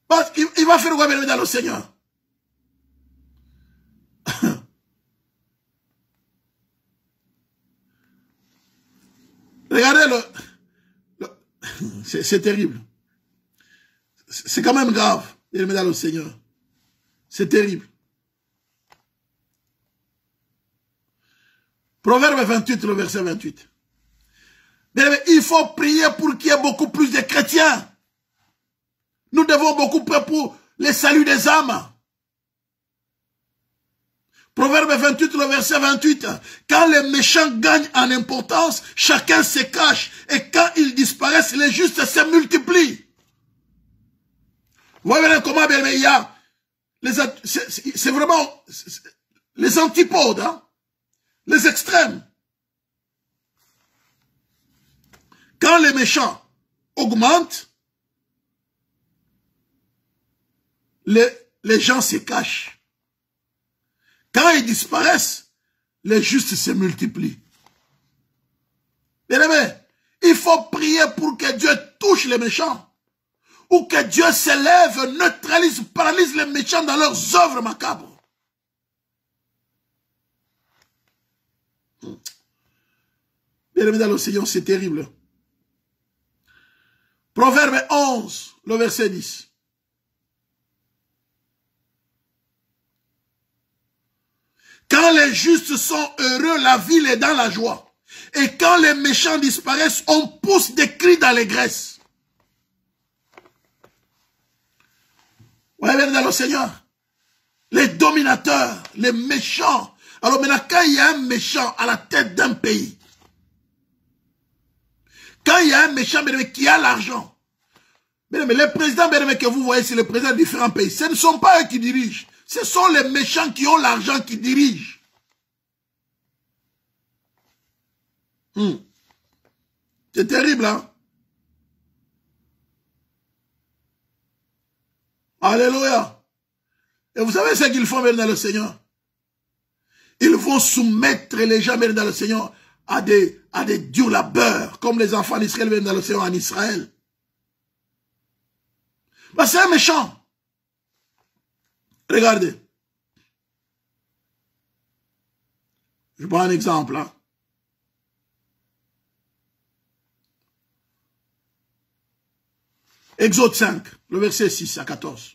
[SPEAKER 1] Parce qu'il va faire quoi, bien-aimé dans le Seigneur? Regardez c'est terrible. C'est quand même grave, bien-aimé dans le Seigneur. C'est terrible. Proverbe 28, le verset 28. Bien-aimé, il faut prier pour qu'il y ait beaucoup plus de chrétiens. Nous devons beaucoup prier pour le salut des âmes. Proverbe 28, le verset 28. Quand les méchants gagnent en importance, chacun se cache. Et quand ils disparaissent, les justes se multiplient. Vous voyez comment, bien, il y a... C'est vraiment les antipodes, hein? Les extrêmes. Quand les méchants augmentent, les gens se cachent. Quand ils disparaissent, les justes se multiplient. Bien aimé, il faut prier pour que Dieu touche les méchants. Ou que Dieu s'élève, neutralise, paralyse les méchants dans leurs œuvres macabres. Bien aimé dans le Seigneur, c'est terrible. Proverbe 11, le verset 10. Quand les justes sont heureux, la ville est dans la joie. Et quand les méchants disparaissent, on pousse des cris d'allégresse. Ouais, bien dans le Seigneur. Les dominateurs, les méchants. Alors maintenant, quand il y a un méchant à la tête d'un pays, quand il y a un méchant qui a l'argent, mais les présidents que vous voyez, c'est les présidents de différents pays. Ce ne sont pas eux qui dirigent. Ce sont les méchants qui ont l'argent qui dirigent. C'est terrible, hein? Alléluia. Et vous savez ce qu'ils font même dans le Seigneur? Ils vont soumettre les gens même dans le Seigneur à des durs labeurs, comme les enfants d'Israël viennent dans le Seigneur en Israël. Ben, c'est un méchant. Regardez. Je prends un exemple. Hein. Exode 5, le verset 6 à 14.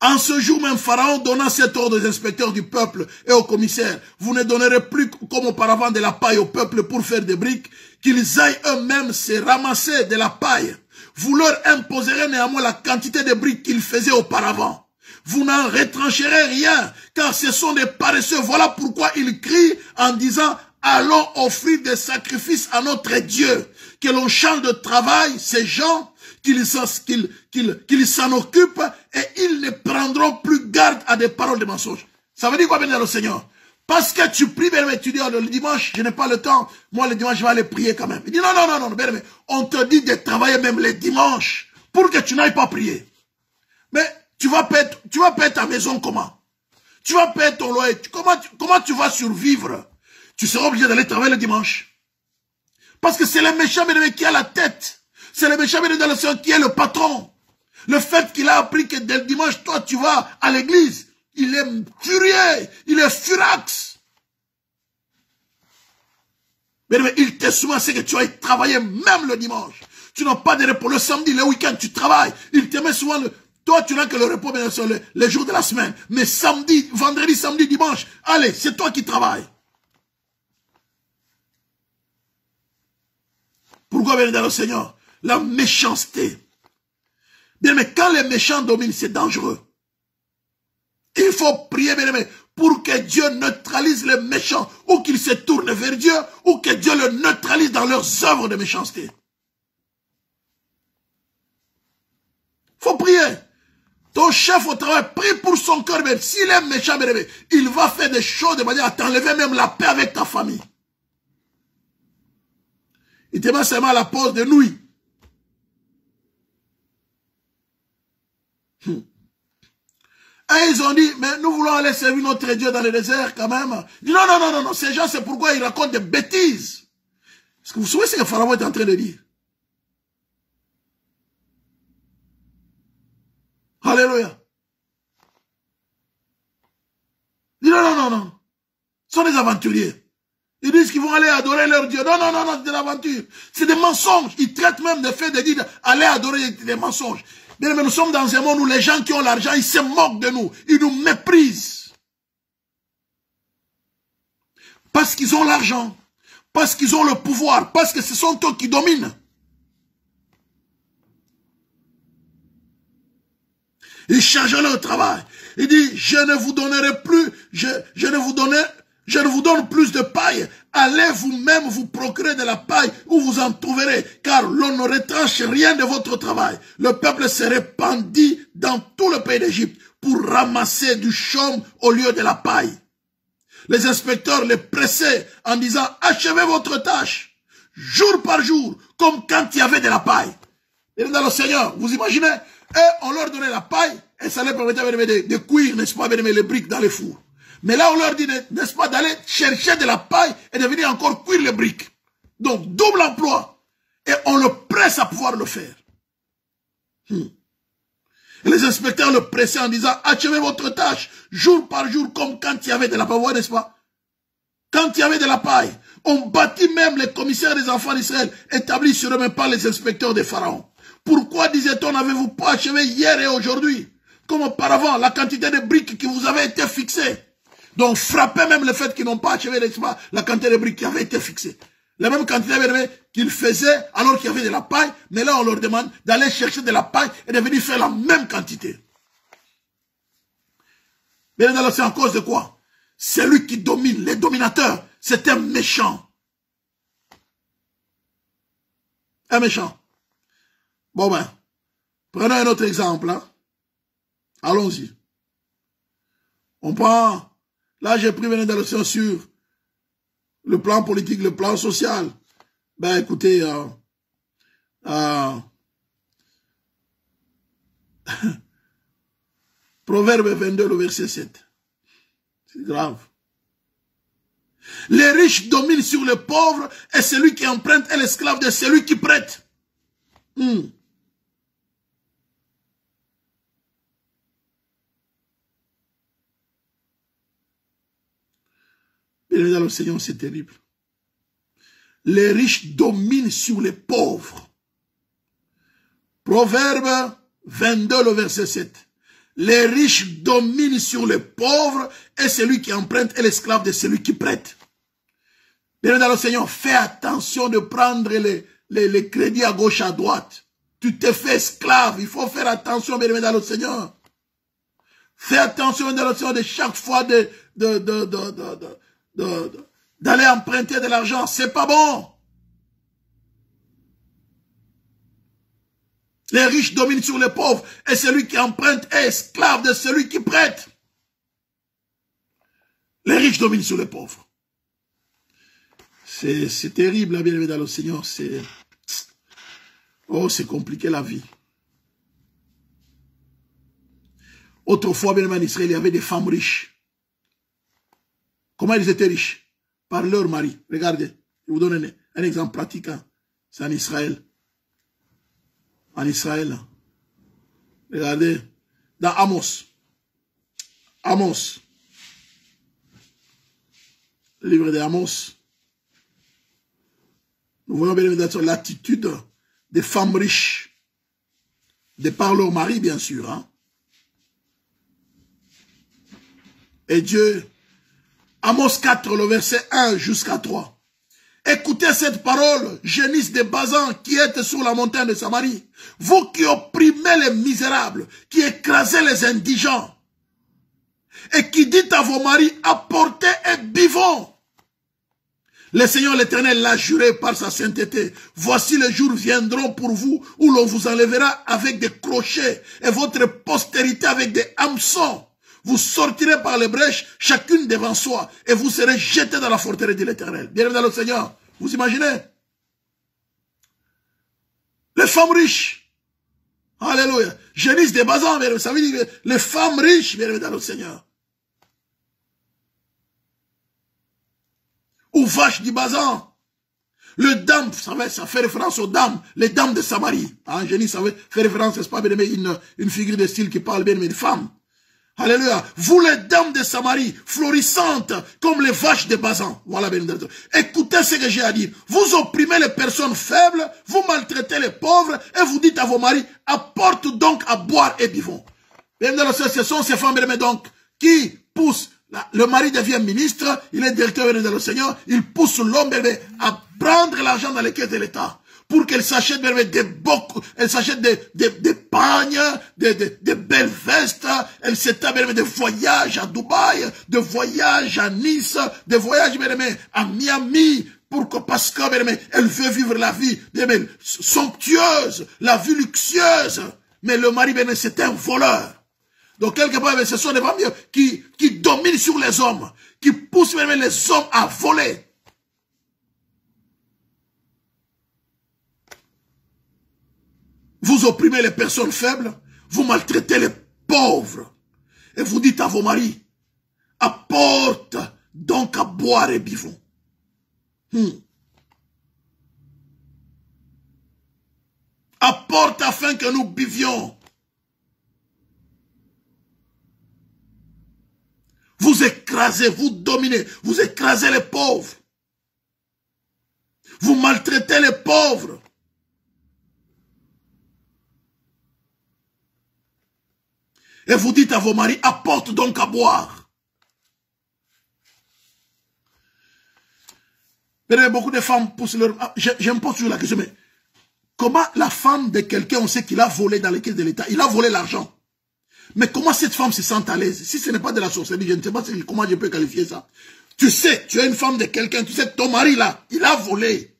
[SPEAKER 1] En ce jour même, Pharaon donna cet ordre aux inspecteurs du peuple et aux commissaires. Vous ne donnerez plus comme auparavant de la paille au peuple pour faire des briques, qu'ils aillent eux-mêmes se ramasser de la paille. Vous leur imposerez néanmoins la quantité de briques qu'ils faisaient auparavant. Vous n'en retrancherez rien, car ce sont des paresseux. Voilà pourquoi ils crient en disant, allons offrir des sacrifices à notre Dieu. Que l'on change de travail, ces gens, qu'ils s'en occupent et ils ne prendront plus garde à des paroles de mensonges. Ça veut dire quoi, bien le Seigneur? Parce que tu pries, bien, mais tu dis, oh, le dimanche, je n'ai pas le temps. Moi, le dimanche, je vais aller prier quand même. Il dit, non, bien, mais on te dit de travailler même les dimanches pour que tu n'ailles pas prier. Mais tu vas payer ta maison comment? Tu vas payer ton loyer. Comment tu vas survivre? Tu seras obligé d'aller travailler le dimanche. Parce que c'est le méchant, bien, qui a la tête. C'est le méchant dans le Seigneur qui est le patron. Le fait qu'il a appris que dès le dimanche, toi, tu vas à l'église, il est furieux, il est furax. Mais il te souvient, c'est que tu vas travailler même le dimanche. Tu n'as pas de repos. Le samedi, le week-end, tu travailles. Il te met souvent toi, tu n'as que le repos bien sûr, les jours de la semaine. Mais samedi, vendredi, samedi, dimanche, allez, c'est toi qui travailles. Pourquoi bien dans le Seigneur? La méchanceté. Bien, mais quand les méchants dominent, c'est dangereux. Il faut prier, bien aimé, pour que Dieu neutralise les méchants, ou qu'ils se tournent vers Dieu, ou que Dieu le neutralise dans leurs œuvres de méchanceté. Il faut prier. Ton chef au travail, prie pour son cœur, mais s'il est méchant, bien aimé, il va faire des choses de manière à t'enlever même la paix avec ta famille. Il te met seulement à la pause de nuit. Et ils ont dit, mais nous voulons aller servir notre Dieu dans le désert quand même. Il dit, non, ces gens, c'est pourquoi ils racontent des bêtises. Est-ce que vous savez ce que Pharaon est en train de dire? Alléluia. Il dit, non. Ce sont des aventuriers. Ils disent qu'ils vont aller adorer leur Dieu. Non, c'est de l'aventure. C'est des mensonges. Ils traitent même le fait de dire, aller adorer des mensonges. Bien, mais nous sommes dans un monde où les gens qui ont l'argent, ils se moquent de nous. Ils nous méprisent. Parce qu'ils ont l'argent. Parce qu'ils ont le pouvoir. Parce que ce sont eux qui dominent. Ils chargent leur travail. Il dit, je ne vous donnerai plus, je ne vous donne plus de paille. Allez vous-même vous procurer de la paille où vous en trouverez, car l'on ne retranche rien de votre travail. Le peuple se répandit dans tout le pays d'Égypte pour ramasser du chaume au lieu de la paille. Les inspecteurs les pressaient en disant, achevez votre tâche, jour par jour, comme quand il y avait de la paille. Et dans le Seigneur, vous imaginez, et on leur donnait la paille, et ça leur permettait de cuire, n'est-ce pas, les briques dans les fours. Mais là, on leur dit, n'est-ce pas, d'aller chercher de la paille et de venir encore cuire les briques. Donc, double emploi. Et on le presse à pouvoir le faire. Et les inspecteurs le pressaient en disant, achevez votre tâche, jour par jour, comme quand il y avait de la paille, n'est-ce pas? Quand il y avait de la paille, on bâtit même les commissaires des enfants d'Israël, établis sur eux-mêmes par les inspecteurs de Pharaon. Pourquoi, disait-on, n'avez-vous pas achevé hier et aujourd'hui? Comme auparavant, la quantité de briques qui vous avait été fixée. Donc, frappez même le fait qu'ils n'ont pas achevé, n'est-ce pas, la quantité de briques qui avait été fixée. La même quantité qu'ils faisaient alors qu'il y avait de la paille, mais là on leur demande d'aller chercher de la paille et de venir faire la même quantité. Mais c'est en cause de quoi? C'est lui qui domine, les dominateurs, c'est un méchant. Un méchant. Bon ben, prenons un autre exemple. Hein. Allons-y. On prend, là j'ai pris dans le sur le plan politique, le plan social. Ben écoutez, Proverbe 22, le verset 7. C'est grave. Les riches dominent sur les pauvres et celui qui emprunte est l'esclave de celui qui prête. Bien dans le Seigneur, c'est terrible. Les riches dominent sur les pauvres. Proverbe 22, le verset 7. Les riches dominent sur les pauvres et celui qui emprunte est l'esclave de celui qui prête. Bien dans le Seigneur, fais attention de prendre les crédits à gauche, à droite. Tu te fais esclave. Il faut faire attention, bien dans le Seigneur. Fais attention dans le Seigneur de chaque fois d'aller emprunter de l'argent. C'est pas bon. Les riches dominent sur les pauvres et celui qui emprunte est esclave de celui qui prête. Les riches dominent sur les pauvres. C'est terrible, bien aimé dans le Seigneur. C'est compliqué la vie. Autrefois, bien aimé en Israël, il y avait des femmes riches. Comment ils étaient riches? Par leur mari. Regardez, je vous donne un exemple pratique. Hein. C'est en Israël. En Israël. Regardez, dans Amos. Amos. Le livre d'Amos. Nous voyons bien évidemment l'attitude des femmes riches. De par leur mari, bien sûr. Hein. Et Dieu, Amos 4, le verset 1 jusqu'à 3. Écoutez cette parole, génisses des Bazans qui êtes sur la montagne de Samarie. Vous qui opprimez les misérables, qui écrasez les indigents, et qui dites à vos maris, apportez et buvons. Le Seigneur l'Éternel l'a juré par sa sainteté. Voici les jours viendront pour vous où l'on vous enlèvera avec des crochets et votre postérité avec des hameçons. Vous sortirez par les brèches, chacune devant soi, et vous serez jetés dans la forteresse de l'Éternel. Bienvenue dans le Seigneur. Vous imaginez? Les femmes riches. Alléluia. Génisses des Bazans, ça veut dire les femmes riches, bienvenue dans le Seigneur. Ou vaches du Bazan. Le dame, ça fait référence aux dames, les dames de Samarie. Hein, génie, ça fait référence, n'est-ce pas, bien aimé, une figure de style qui parle bien aimé de femme. Alléluia. Vous les dames de Samarie, florissantes comme les vaches de Bazan. Voilà, bien aimé. Écoutez ce que j'ai à dire. Vous opprimez les personnes faibles, vous maltraitez les pauvres, et vous dites à vos maris, apporte donc à boire et buvons. Bien aimé, ce sont ces femmes, bien aimé, donc, qui poussent. Le mari devient ministre, il est directeur de le Seigneur, il pousse l'homme à prendre l'argent dans les caisses de l'État pour qu'elle s'achète des pagnes, des belles vestes, elle s'établit des voyages à Dubaï, des voyages à Nice, des voyages à Miami, parce que elle veut vivre la vie somptueuse, la vie luxueuse, mais le mari c'est un voleur. Donc, quelque part, ce sont des femmes qui dominent sur les hommes, qui poussent même les hommes à voler. Vous opprimez les personnes faibles, vous maltraitez les pauvres. Et vous dites à vos maris, apporte donc à boire et buvons. Apporte afin que nous buvions. Vous écrasez, vous dominez, vous écrasez les pauvres. Vous maltraitez les pauvres. Et vous dites à vos maris, apporte donc à boire. Mais beaucoup de femmes poussent leur... Je me pose toujours la question, mais comment la femme de quelqu'un, on sait qu'il a volé dans les caisses de l'État, il a volé l'argent. Mais comment cette femme se sent à l'aise? Si ce n'est pas de la sorcellerie, je ne sais pas comment je peux qualifier ça. Tu sais, tu es une femme de quelqu'un, tu sais, ton mari là, il a volé.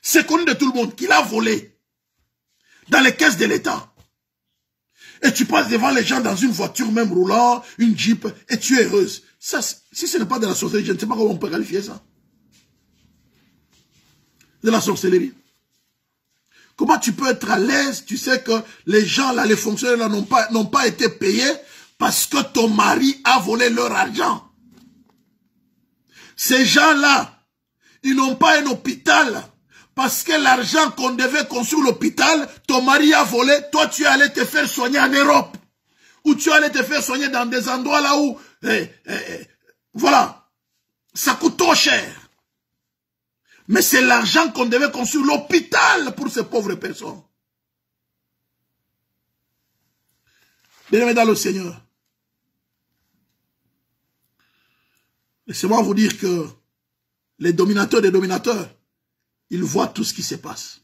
[SPEAKER 1] C'est connu de tout le monde qu'il a volé dans les caisses de l'État. Et tu passes devant les gens dans une voiture, même roulant, une Jeep, et tu es heureuse. Ça, si ce n'est pas de la sorcellerie, je ne sais pas comment on peut qualifier ça. De la sorcellerie. Comment tu peux être à l'aise? Tu sais que les gens là, les fonctionnaires là n'ont pas été payés parce que ton mari a volé leur argent. Ces gens-là, ils n'ont pas un hôpital parce que l'argent qu'on devait construire l'hôpital, ton mari a volé, toi tu es allé te faire soigner en Europe. Ou tu es allé te faire soigner dans des endroits là où, voilà, ça coûte trop cher. Mais c'est l'argent qu'on devait construire l'hôpital pour ces pauvres personnes. Bien-aimés dans le Seigneur, laissez-moi vous dire que les dominateurs des dominateurs, ils voient tout ce qui se passe.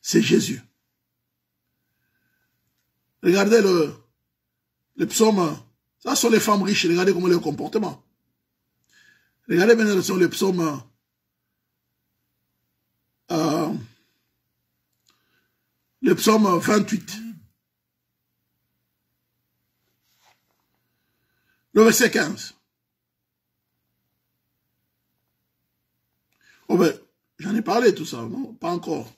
[SPEAKER 1] C'est Jésus. Regardez le psaume, ça sont les femmes riches, regardez comment leur comportement. Regardez bien sur le psaume le psaume 28. Le verset 15. Oh ben, j'en ai parlé tout ça, non? Pas encore.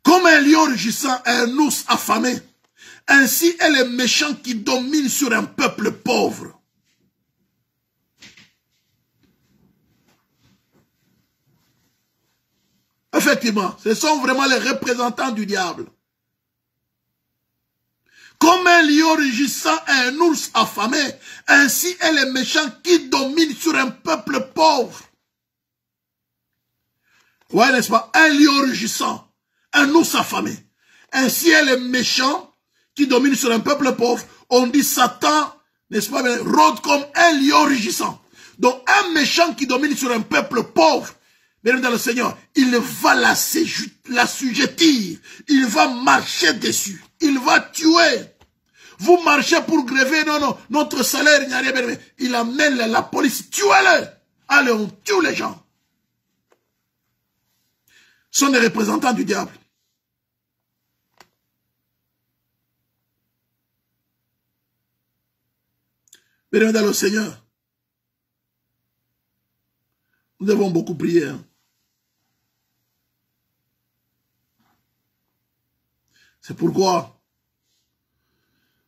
[SPEAKER 1] Comme un lion rugissant et un ours affamé, ainsi est le méchant qui domine sur un peuple pauvre. Effectivement, ce sont vraiment les représentants du diable. Comme un lion rugissant et un ours affamé, ainsi est le méchant qui domine sur un peuple pauvre. Ouais, n'est-ce pas? Un lion rugissant, un ours affamé. Ainsi est le méchant qui domine sur un peuple pauvre. On dit Satan, n'est-ce pas, rôde comme un lion rugissant. Donc un méchant qui domine sur un peuple pauvre, bien dans le Seigneur, il va l'assujettir, il va marcher dessus, il va tuer. Vous marchez pour gréver, non, notre salaire, il n'y a rien, mais il amène la police, tuez-le. Allez, on tue les gens. Ce sont des représentants du diable. Bien dans le Seigneur, nous devons beaucoup prier. C'est pourquoi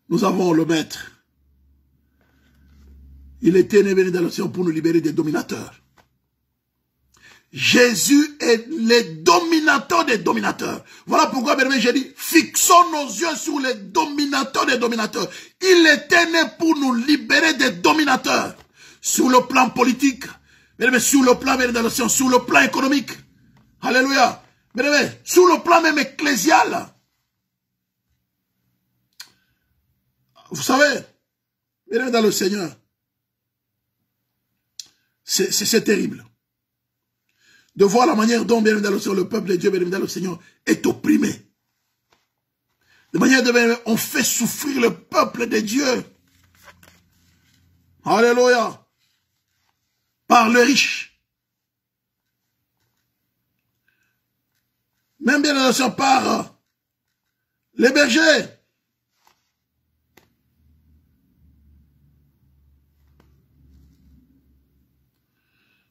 [SPEAKER 1] nous avons le Maître. Il était né dans le Seigneur pour nous libérer des dominateurs. Jésus est le dominateur des dominateurs. Voilà pourquoi, bien aimé, j'ai dit, fixons nos yeux sur les dominateurs des dominateurs. Il était né pour nous libérer des dominateurs. Sur le plan politique, bien aimé, sur le plan, bien aimé, sur le plan économique. Alléluia. Bien aimé, sur le plan même ecclésial. Vous savez, bien aimé, dans le Seigneur, c'est terrible. De voir la manière dont, bien dans le Seigneur, le peuple de Dieu, bien dans le Seigneur, est opprimé. De manière dont on fait souffrir le peuple de Dieu. Alléluia. Par le riche. Même bien dans le Seigneur, par les bergers.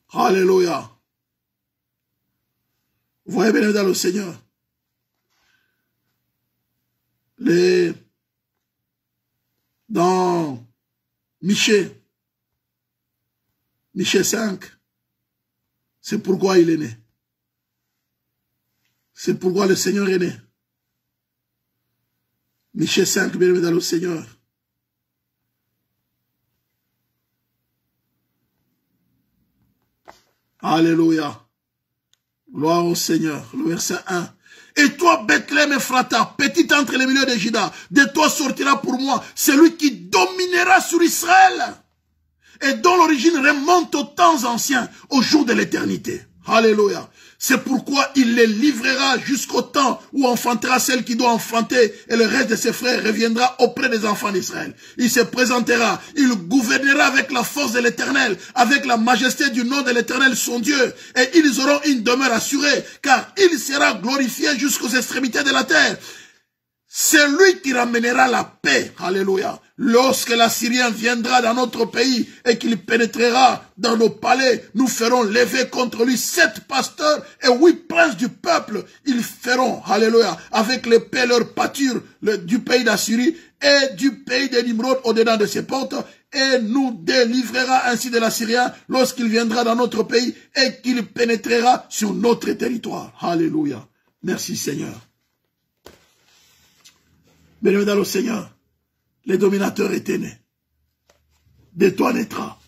[SPEAKER 1] Alléluia. Vous voyez bien dans le Seigneur. Dans Michée 5, c'est pourquoi il est né. C'est pourquoi le Seigneur est né. Michée 5, bien dans le Seigneur. Alléluia. Gloire au Seigneur. Le verset 1. Et toi, Bethléem Ephrata, petite entre les milieux de Juda, de toi sortira pour moi celui qui dominera sur Israël. et dont l'origine remonte aux temps anciens, au jour de l'éternité. Alléluia. C'est pourquoi il les livrera jusqu'au temps où enfantera celle qui doit enfanter et le reste de ses frères reviendra auprès des enfants d'Israël. Il se présentera, il gouvernera avec la force de l'Éternel, avec la majesté du nom de l'Éternel son Dieu, et ils auront une demeure assurée, car il sera glorifié jusqu'aux extrémités de la terre. C'est lui qui ramènera la paix. Alléluia. Lorsque l'Assyrien viendra dans notre pays et qu'il pénétrera dans nos palais, nous ferons lever contre lui 7 pasteurs et 8 princes du peuple. Ils feront, alléluia, avec l'épée leur pâture du pays d'Assyrie et du pays de Nimrod au-dedans de ses portes, et nous délivrera ainsi de l'Assyrien lorsqu'il viendra dans notre pays et qu'il pénétrera sur notre territoire. Alléluia. Merci Seigneur. Bien-aimés dans le Seigneur, les dominateurs étaient nés. De toi naîtra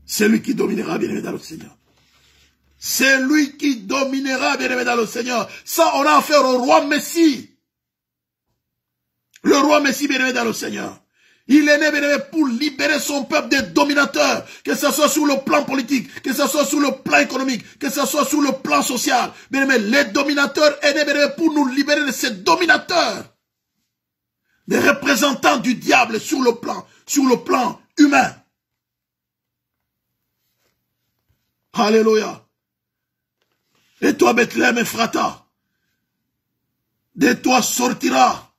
[SPEAKER 1] celui qui dominera, bien-aimés dans le Seigneur. C'est lui qui dominera, bien-aimés dans le Seigneur. Ça, on a affaire au roi Messie. Le roi Messie, bien-aimé dans le Seigneur. Il est né, bien-aimé, pour libérer son peuple des dominateurs, que ce soit sur le plan politique, que ce soit sur le plan économique, que ce soit sur le plan social. Bien-aimé, les dominateurs est né, bien-aimé, pour nous libérer de ces dominateurs. Des représentants du diable sur le plan humain. Alléluia. Et toi, Bethléem Ephrata, de toi sortira,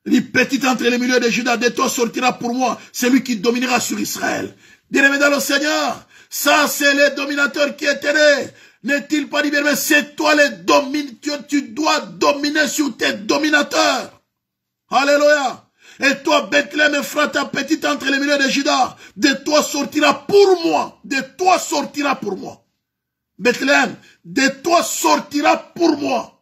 [SPEAKER 1] les petits entre les milieux de Juda, de toi sortira pour moi celui qui dominera sur Israël. Bien-aimé dans le Seigneur, ça c'est les dominateurs qui étaient nés. N'est-il pas dit, bien-aimé, c'est toi les dominateurs, tu dois dominer sur tes dominateurs. Alléluia. Et toi, Bethléem Ephrata, petite entre les milieux de Juda, de toi sortira pour moi. De toi sortira pour moi. Bethléem, de toi sortira pour moi.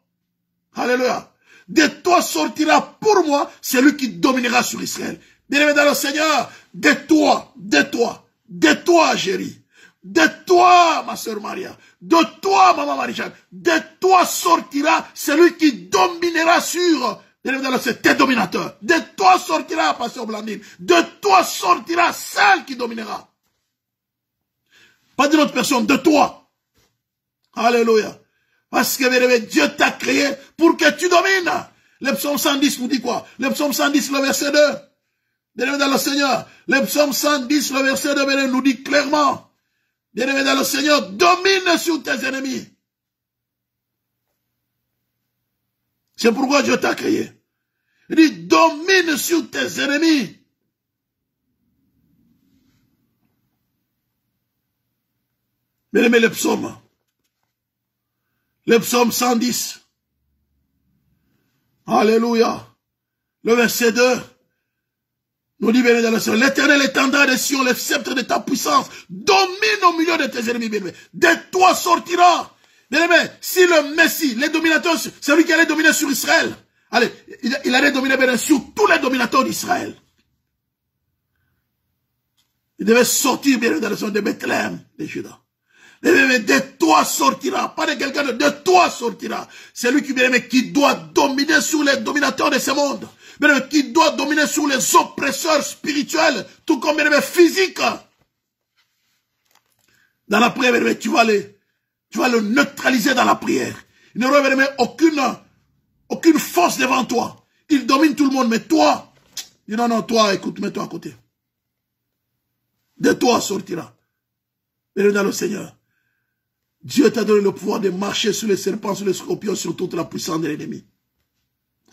[SPEAKER 1] Alléluia. De toi sortira pour moi celui qui dominera sur Israël. Bien-aimé dans le Seigneur, de toi, Géry, de toi, ma sœur Maria, de toi, maman Marie-Jeanne, de toi sortira celui qui dominera sur tes dominateurs. De toi sortira, pasteur Blandine. De toi sortira celle qui dominera. Pas d'une autre personne, de toi. Alléluia. Parce que Dieu t'a créé pour que tu domines. Le psaume 110 nous dit quoi? Le psaume 110, le verset 2. Bien-aimé dans le Seigneur. Le psaume 110, le verset 2 nous dit clairement. Bien-aimé dans le Seigneur, domine sur tes ennemis. C'est pourquoi Dieu t'a créé. Il dit, domine sur tes ennemis. Mais le psaume 110. Alléluia. Le verset 2 nous dit, bien dans le Seigneur, l'Éternel étendra des cieux le sceptre de ta puissance. Domine au milieu de tes ennemis, bien-aimé. De toi sortira. Bien-aimé, si le Messie, les dominateurs, c'est lui qui allait dominer sur Israël. Allez, il allait dominer bien sur tous les dominateurs d'Israël. Il devait sortir bien dans le son de Bethléem, de Juda. De toi sortira, pas de quelqu'un de toi sortira. C'est lui qui doit dominer sur les dominateurs de ce monde. Qui doit dominer sur les oppresseurs spirituels, tout comme physiques. Dans la prière, tu vas le neutraliser dans la prière. Il n'aura aucune force devant toi. Il domine tout le monde, mais toi, non, toi, écoute, mets-toi à côté. De toi sortira. Mais dans le Seigneur, Dieu t'a donné le pouvoir de marcher sur les serpents, sur les scorpions, sur toute la puissance de l'ennemi.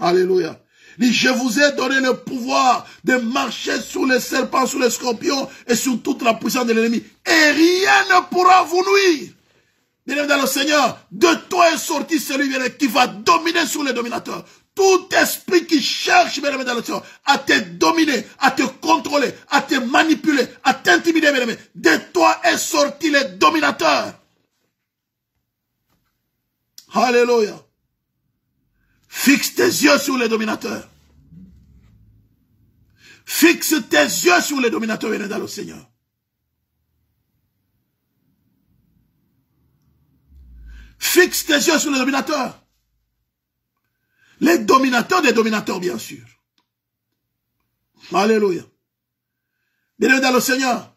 [SPEAKER 1] Alléluia. Il dit, je vous ai donné le pouvoir de marcher sur les serpents, sur les scorpions et sur toute la puissance de l'ennemi. Et rien ne pourra vous nuire. Bien dans le Seigneur, de toi est sorti celui qui va dominer sur les dominateurs. Tout esprit qui cherche, bien dans le Seigneur, à te dominer, à te contrôler, à te manipuler, à t'intimider, bien de toi est sorti les dominateurs. Alléluia. Fixe tes yeux sur les dominateurs. Fixe tes yeux sur les dominateurs, bien dans le Seigneur. Fixe tes yeux sur les dominateurs. Les dominateurs des dominateurs, bien sûr. Alléluia. Bien-aimés dans le Seigneur,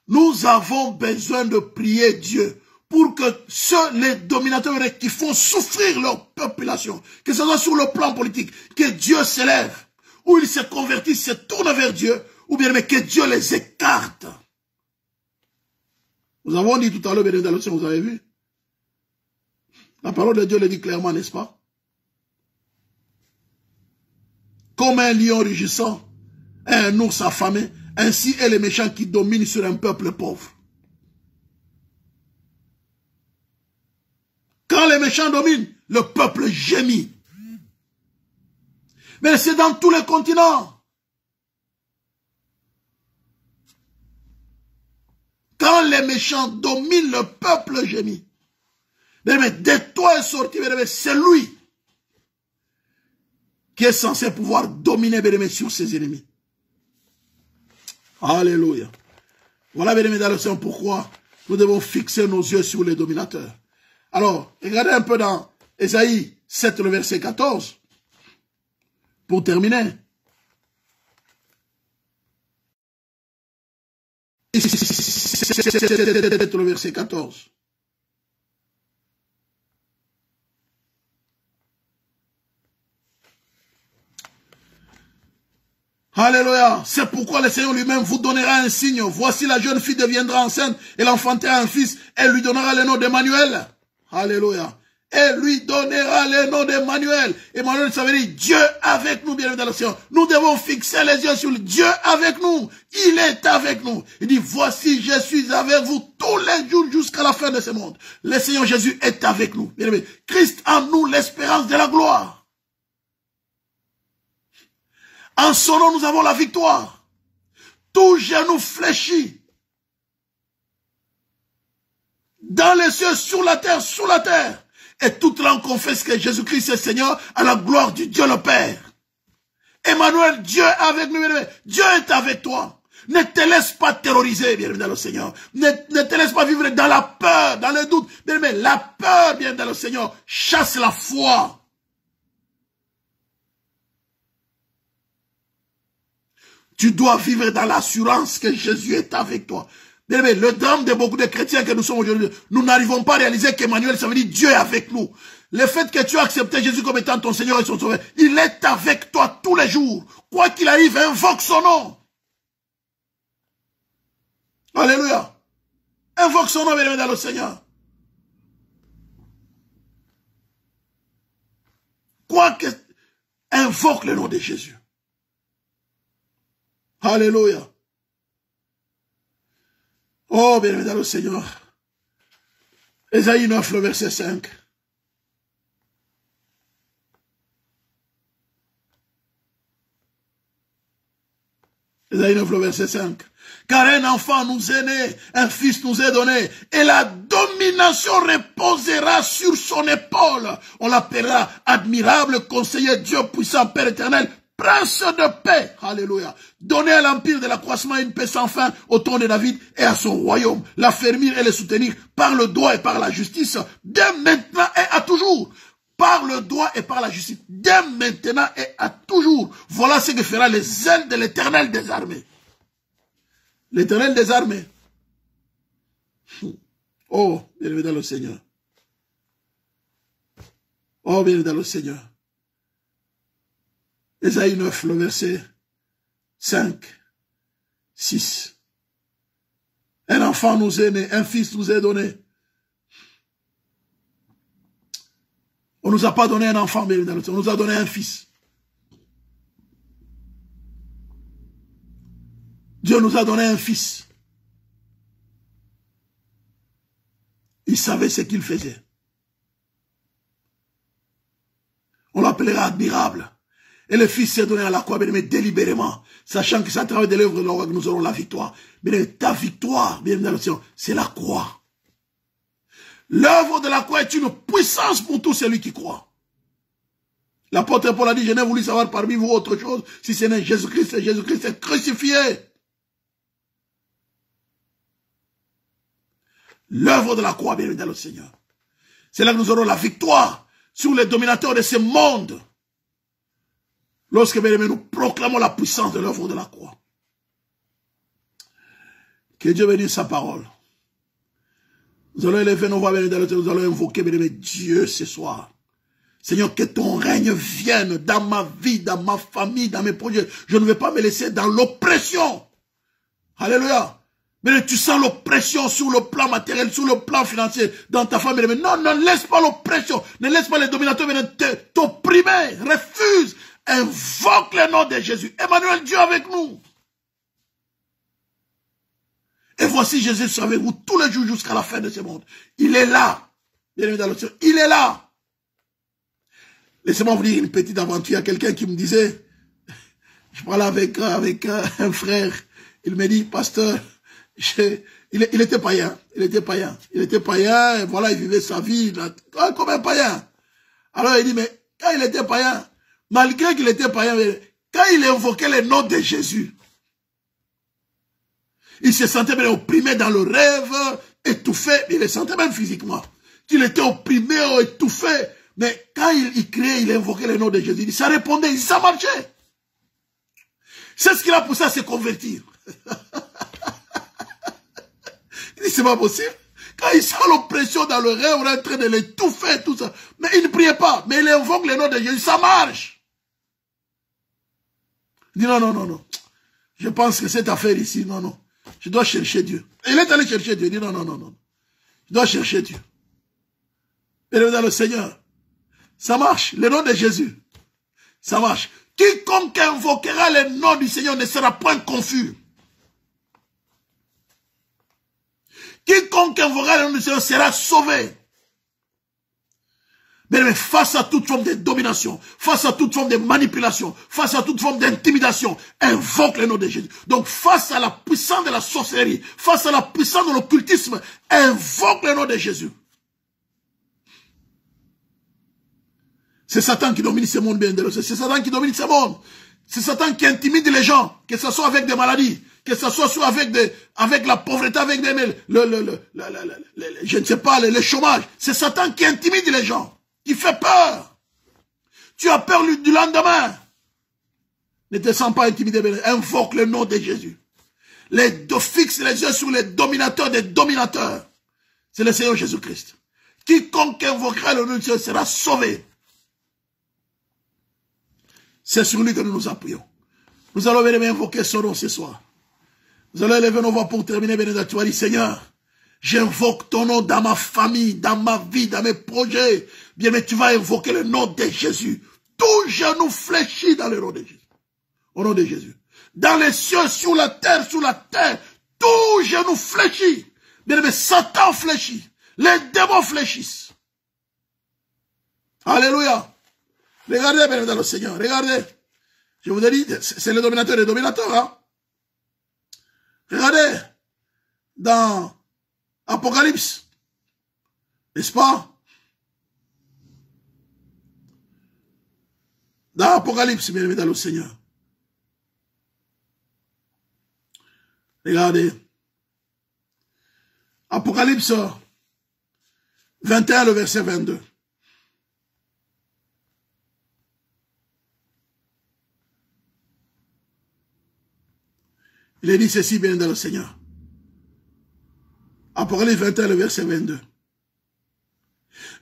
[SPEAKER 1] nous avons besoin de prier Dieu pour que les dominateurs qui font souffrir leur population, que ce soit sur le plan politique, que Dieu s'élève, ou ils se convertissent, se tournent vers Dieu, ou bien que Dieu les écarte. Nous avons dit tout à l'heure, bien dans le Seigneur, vous avez vu? La parole de Dieu le dit clairement, n'est-ce pas? Comme un lion rugissant, un ours affamé, ainsi est les méchants qui dominent sur un peuple pauvre. Quand les méchants dominent, le peuple gémit. Mais c'est dans tous les continents. Quand les méchants dominent, le peuple gémit. Mais de toi est sorti, c'est lui qui est censé pouvoir dominer sur ses ennemis. Alléluia. Voilà, bien aimés dans le Seigneur, pourquoi nous devons fixer nos yeux sur les dominateurs. Alors, regardez un peu dans Ésaïe 7, le verset 14, pour terminer. Le verset 14. Alléluia. C'est pourquoi le Seigneur lui-même vous donnera un signe. Voici la jeune fille deviendra enceinte. Elle enfantera un fils. Elle lui donnera le nom d'Emmanuel. Alléluia. Elle lui donnera le nom d'Emmanuel. Emmanuel, ça veut dire Dieu avec nous, bien dans le Seigneur. Nous devons fixer les yeux sur Dieu avec nous. Il est avec nous. Il dit, voici, je suis avec vous tous les jours jusqu'à la fin de ce monde. Le Seigneur Jésus est avec nous. Bien aimé. Christ en nous, l'espérance de la gloire. En son nom, nous avons la victoire. Tout genou fléchi. Dans les cieux, sur la terre, sous la terre. Et toute langue confesse que Jésus-Christ est Seigneur à la gloire du Dieu le Père. Emmanuel, Dieu est avec nous. Dieu est avec toi. Ne te laisse pas terroriser, bien dans le Seigneur. Ne te laisse pas vivre dans la peur, dans le doute. Bien la peur, bien dans le Seigneur, chasse la foi. Tu dois vivre dans l'assurance que Jésus est avec toi. Bien, le drame de beaucoup de chrétiens que nous sommes aujourd'hui, nous n'arrivons pas à réaliser qu'Emmanuel, ça veut dire Dieu est avec nous. Le fait que tu as accepté Jésus comme étant ton Seigneur et son Sauveur, il est avec toi tous les jours. Quoi qu'il arrive, invoque son nom. Alléluia. Invoque son nom, bien dans le Seigneur. Quoi que... Invoque le nom de Jésus. Alléluia. Oh, bien dans le Seigneur. Ésaïe 9, le verset 5. Ésaïe 9, le verset 5. Car un enfant nous est né, un fils nous est donné, et la domination reposera sur son épaule. On l'appellera admirable, conseiller, Dieu puissant, Père éternel, prince de paix. Alléluia. Donner à l'empire de l'accroissement une paix sans fin au trône de David et à son royaume. L'affermir et le soutenir par le droit et par la justice, dès maintenant et à toujours. Par le droit et par la justice, dès maintenant et à toujours. Voilà ce que fera les ailes de l'Éternel des armées. L'Éternel des armées. Oh, bien dans le Seigneur. Oh, bien dans le Seigneur. Ésaïe 9, le verset 5, 6. Un enfant nous est né, un fils nous est donné. On ne nous a pas donné un enfant, mais on nous a donné un fils. Dieu nous a donné un fils. Il savait ce qu'il faisait. On l'appellera admirable. Et le fils s'est donné à la croix, mais délibérément, sachant que c'est à travers de l'œuvre de la croix que nous aurons la victoire. Mais ta victoire, bien dans le Seigneur, c'est la croix. L'œuvre de la croix est une puissance pour tout celui qui croit. L'apôtre Paul a dit, je n'ai voulu savoir parmi vous autre chose, si ce n'est Jésus-Christ, et Jésus-Christ est crucifié. L'œuvre de la croix, bien dans le Seigneur. C'est là que nous aurons la victoire sur les dominateurs de ce monde. Lorsque, bien aimé, nous proclamons la puissance de l'œuvre de la croix. Que Dieu bénisse sa parole. Nous allons élever nos voix, nous allons invoquer, bien-aimé, Dieu ce soir. Seigneur, que ton règne vienne dans ma vie, dans ma famille, dans mes projets. Je ne vais pas me laisser dans l'oppression. Alléluia. Mais tu sens l'oppression sur le plan matériel, sur le plan financier, dans ta famille. Mais non, ne laisse pas l'oppression. Ne laisse pas les dominateurs venir t'opprimer. Refuse. Invoque le nom de Jésus. Emmanuel, Dieu avec nous. Et voici Jésus sera avec vous tous les jours jusqu'à la fin de ce monde. Il est là. Bien-aimé dans le Seigneur. Il est là. Laissez-moi vous dire une petite aventure. Il y a quelqu'un qui me disait, je parlais avec un frère, il me dit, pasteur, il était païen, il était païen, et voilà, il vivait sa vie comme un païen. Alors il dit, mais quand il était païen, malgré qu'il était païen, quand il invoquait le nom de Jésus, il se sentait bien opprimé dans le rêve, étouffé, il le sentait même physiquement, qu'il était opprimé, étouffé. Mais quand il criait, il invoquait le nom de Jésus, ça répondait, ça marchait. C'est ce qui l'a poussé à se convertir. Il dit, c'est pas possible. Quand il sent l'oppression dans le rêve, on est en train de l'étouffer, tout ça. Mais il ne priait pas, mais il invoque le nom de Jésus, ça marche. Il dit, non. Je pense que cette affaire ici, non. Je dois chercher Dieu. Et il est allé chercher Dieu. Il dit, non. Je dois chercher Dieu. Et dans le Seigneur. Ça marche, le nom de Jésus. Ça marche. Quiconque invoquera le nom du Seigneur ne sera point confus. Quiconque invoquera le nom du Seigneur sera sauvé. Mais face à toute forme de domination, face à toute forme de manipulation, face à toute forme d'intimidation, invoque le nom de Jésus. Donc face à la puissance de la sorcellerie, face à la puissance de l'occultisme, invoque le nom de Jésus. C'est Satan qui domine ce monde, bien. C'est Satan qui domine ce monde. C'est Satan qui intimide les gens, que ce soit avec des maladies, que ce soit avec la pauvreté, avec je ne sais pas, le chômage. C'est Satan qui intimide les gens, qui fait peur. Tu as peur du lendemain. Ne te sens pas intimidé, bien. Invoque le nom de Jésus. Fixe les yeux sur les dominateurs des dominateurs. C'est le Seigneur Jésus-Christ. Quiconque invoquera le nom de Jésus sera sauvé. C'est sur lui que nous nous appuyons. Nous allons venir invoquer son nom ce soir. Nous allons élever nos voix pour terminer, bénédiction. Seigneur, j'invoque ton nom dans ma famille, dans ma vie, dans mes projets. Bien, mais tu vas invoquer le nom de Jésus. Tout genou fléchit dans le nom de Jésus. Au nom de Jésus. Dans les cieux, sur la terre, tout genou fléchit. Bien, mais Satan fléchit. Les démons fléchissent. Alléluia. Regardez, bien dans le Seigneur, regardez. Je vous ai dit, c'est le dominateur des dominateurs. Hein? Regardez, dans Apocalypse, n'est-ce pas? Dans Apocalypse, bien dans le Seigneur. Regardez. Apocalypse 21, le verset 22. Il est dit ceci, bien dans le Seigneur. Apocalypse 21, le verset 22.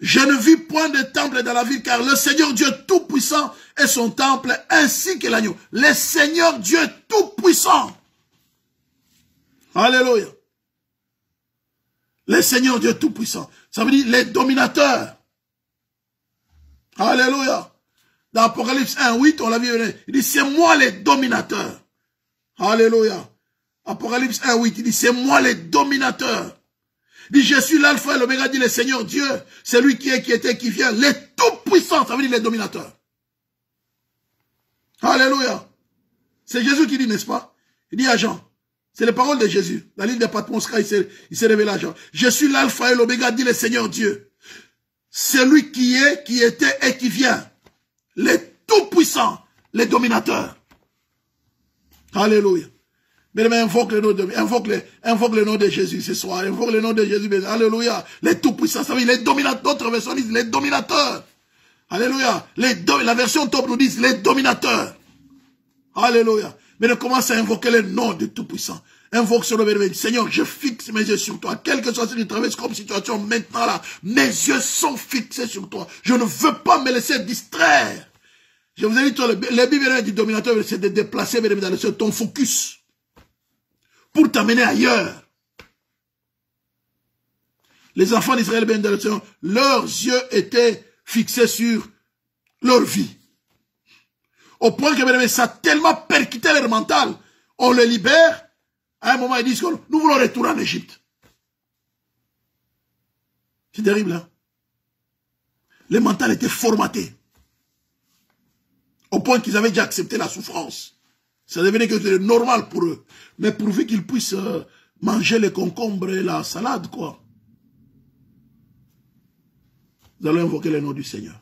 [SPEAKER 1] Je ne vis point de temple dans la ville, car le Seigneur Dieu Tout-Puissant est son temple, ainsi que l'agneau. Le Seigneur Dieu Tout-Puissant. Alléluia. Le Seigneur Dieu Tout-Puissant. Ça veut dire les dominateurs. Alléluia. Dans Apocalypse 1, 8, on l'a vu, il dit, c'est moi les dominateurs. Alléluia. Apocalypse 1, 8, il dit, c'est moi les dominateurs. Il dit, je suis l'alpha et l'oméga, dit le Seigneur Dieu, c'est lui qui est, qui était, qui vient, les tout-puissants, ça veut dire les dominateurs. Alléluia. C'est Jésus qui dit, n'est-ce pas? Il dit à Jean, c'est les paroles de Jésus. Dans l'île de Patmos, il s'est révélé à Jean. Je suis l'alpha et l'oméga, dit le Seigneur Dieu. C'est lui qui est, qui était et qui vient. Les tout-puissants, les dominateurs. Alléluia. Mais invoque le nom de Jésus ce soir. Invoque le nom de Jésus. Alléluia. Les tout-puissants. Ça veut dire les dominateurs. D'autres versions disent les dominateurs. Alléluia. La version top nous dit les dominateurs. Alléluia. Mais ne commence à invoquer le nom de Tout-Puissant. Invoque sur le bénévole. Seigneur, je fixe mes yeux sur toi. Quelle que soit ce qui traverse comme situation maintenant là, mes yeux sont fixés sur toi. Je ne veux pas me laisser distraire. Je vous ai dit, les Bibles du dominateur, c'est de déplacer dans ton focus pour t'amener ailleurs. Les enfants d'Israël, leurs yeux étaient fixés sur leur vie. Au point que ça a tellement percuté leur mental. On les libère. À un moment, ils disent que nous voulons retourner en Égypte. C'est terrible, hein? Le mental était formaté. Au point qu'ils avaient déjà accepté la souffrance. Ça devenait quelque chose de normal pour eux. Mais pourvu qu'ils puissent manger les concombres et la salade, quoi. Nous allons invoquer le nom du Seigneur.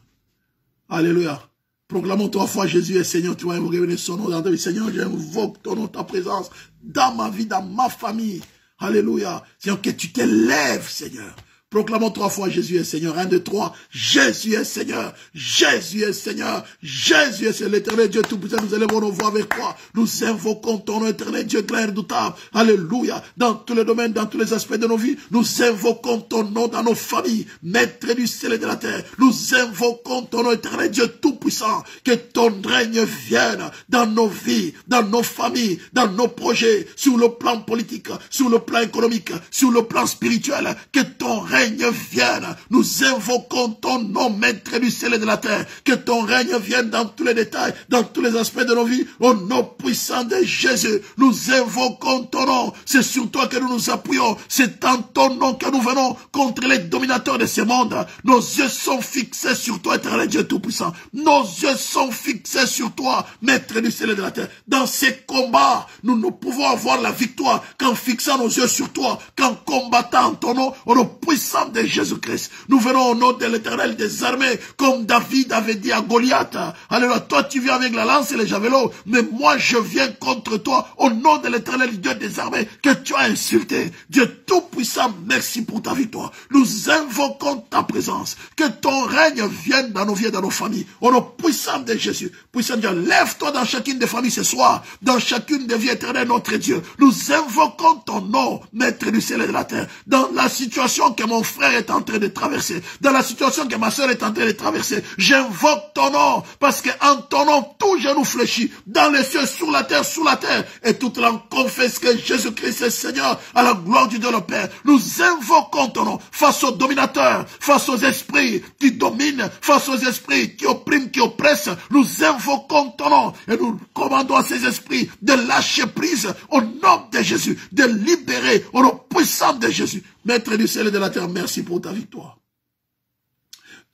[SPEAKER 1] Alléluia. Proclamons 3 fois Jésus est Seigneur. Tu vas invoquer son nom dans ta vie. Seigneur, j'invoque ton nom, ta présence dans ma vie, dans ma famille. Alléluia. Seigneur, que tu t'élèves, Seigneur. Proclamons 3 fois Jésus est Seigneur. 1, 2, 3. Jésus est Seigneur. Jésus est Seigneur. Jésus est Seigneur. L'éternel Dieu Tout-Puissant, nous élevons nos voix avec toi. Nous invoquons ton nom, éternel Dieu grand et redoutable. Alléluia. Dans tous les domaines, dans tous les aspects de nos vies, nous invoquons ton nom dans nos familles. Maître du ciel et de la terre. Nous invoquons ton nom, éternel Dieu Tout-Puissant. Que ton règne vienne dans nos vies, dans nos familles, dans nos projets, sur le plan politique, sur le plan économique, sur le plan spirituel. Que ton règne vienne. Nous invoquons ton nom, maître du ciel et de la terre. Que ton règne vienne dans tous les détails, dans tous les aspects de nos vies. Au nom puissant de Jésus, nous invoquons ton nom. C'est sur toi que nous nous appuyons. C'est en ton nom que nous venons contre les dominateurs de ce monde. Nos yeux sont fixés sur toi, éternel Dieu Tout-Puissant. Nos yeux sont fixés sur toi, maître du ciel et de la terre. Dans ces combats, nous pouvons avoir la victoire qu'en fixant nos yeux sur toi, qu'en combattant ton nom, au nom puissant de Jésus-Christ. Nous venons au nom de l'Éternel des armées, comme David avait dit à Goliath. Alléluia, toi tu viens avec la lance et les javelots, mais moi je viens contre toi au nom de l'Éternel Dieu des armées que tu as insulté. Dieu Tout-Puissant, merci pour ta victoire. Nous invoquons ta présence, que ton règne vienne dans nos vies et dans nos familles, au nom puissant de Jésus. Puissant Dieu, lève-toi dans chacune des familles ce soir, dans chacune des vies éternelles, notre Dieu. Nous invoquons ton nom, maître du ciel et de la terre, dans la situation que mon frère est en train de traverser, dans la situation que ma soeur est en train de traverser. J'invoque ton nom, parce qu'en ton nom, tout genou fléchit, dans les cieux, sur la terre, sous la terre, et toute langue confesse que Jésus-Christ est Seigneur, à la gloire du Dieu le Père. Nous invoquons ton nom, face aux dominateurs, face aux esprits qui dominent, face aux esprits qui oppriment, qui oppressent. Nous invoquons ton nom, et nous commandons à ces esprits de lâcher prise, au nom de Jésus, de libérer, au nom puissant de Jésus. Maître du ciel et de la terre, merci pour ta victoire.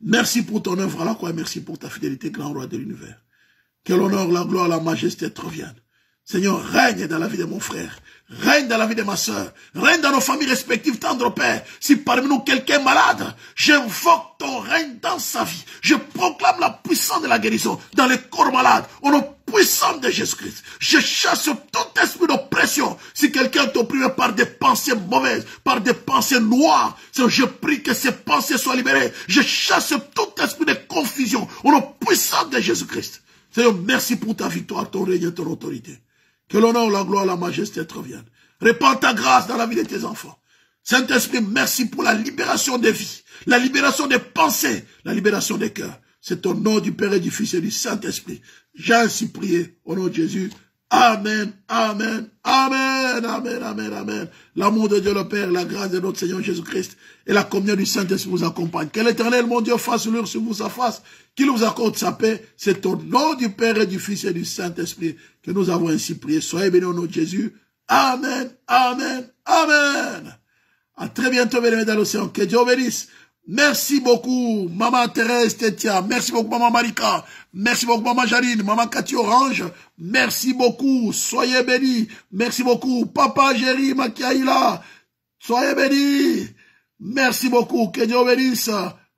[SPEAKER 1] Merci pour ton œuvre à la croix, merci pour ta fidélité, grand roi de l'univers. Que l'honneur, la gloire, la majesté te reviennent. Seigneur, règne dans la vie de mon frère, règne dans la vie de ma soeur, règne dans nos familles respectives, tendre Père. Si parmi nous quelqu'un est malade, j'invoque ton règne dans sa vie. Je proclame la puissance de la guérison dans les corps malades, au nom puissant de Jésus-Christ. Je chasse tout esprit d'oppression. Si quelqu'un est opprimé par des pensées mauvaises, par des pensées noires, je prie que ces pensées soient libérées. Je chasse tout esprit de confusion, au nom puissant de Jésus-Christ. Seigneur, merci pour ta victoire, ton règne et ton autorité. Que l'honneur, la gloire, la majesté te reviennent. Répands ta grâce dans la vie de tes enfants. Saint-Esprit, merci pour la libération des vies, la libération des pensées, la libération des cœurs. C'est au nom du Père et du Fils et du Saint-Esprit. J'ai ainsi prié au nom de Jésus. Amen, amen, amen, amen, amen, amen. L'amour de Dieu le Père, la grâce de notre Seigneur Jésus-Christ et la communion du Saint-Esprit vous accompagnent. Que l'Éternel, mon Dieu, fasse luire sur vous sa face, qu'il vous accorde sa paix. C'est au nom du Père et du Fils et du Saint-Esprit que nous avons ainsi prié. Soyez bénis au nom de Jésus. Amen, amen, amen. À très bientôt, mesdames dans l'océan. Que Dieu bénisse. Merci beaucoup, Maman Thérèse Tétia. Merci beaucoup, Maman Marika. Merci beaucoup, Maman Janine, Maman Cathy Orange. Merci beaucoup. Soyez bénis. Merci beaucoup, Papa Géry Makiaïla. Soyez bénis. Merci beaucoup. Que Dieu bénisse.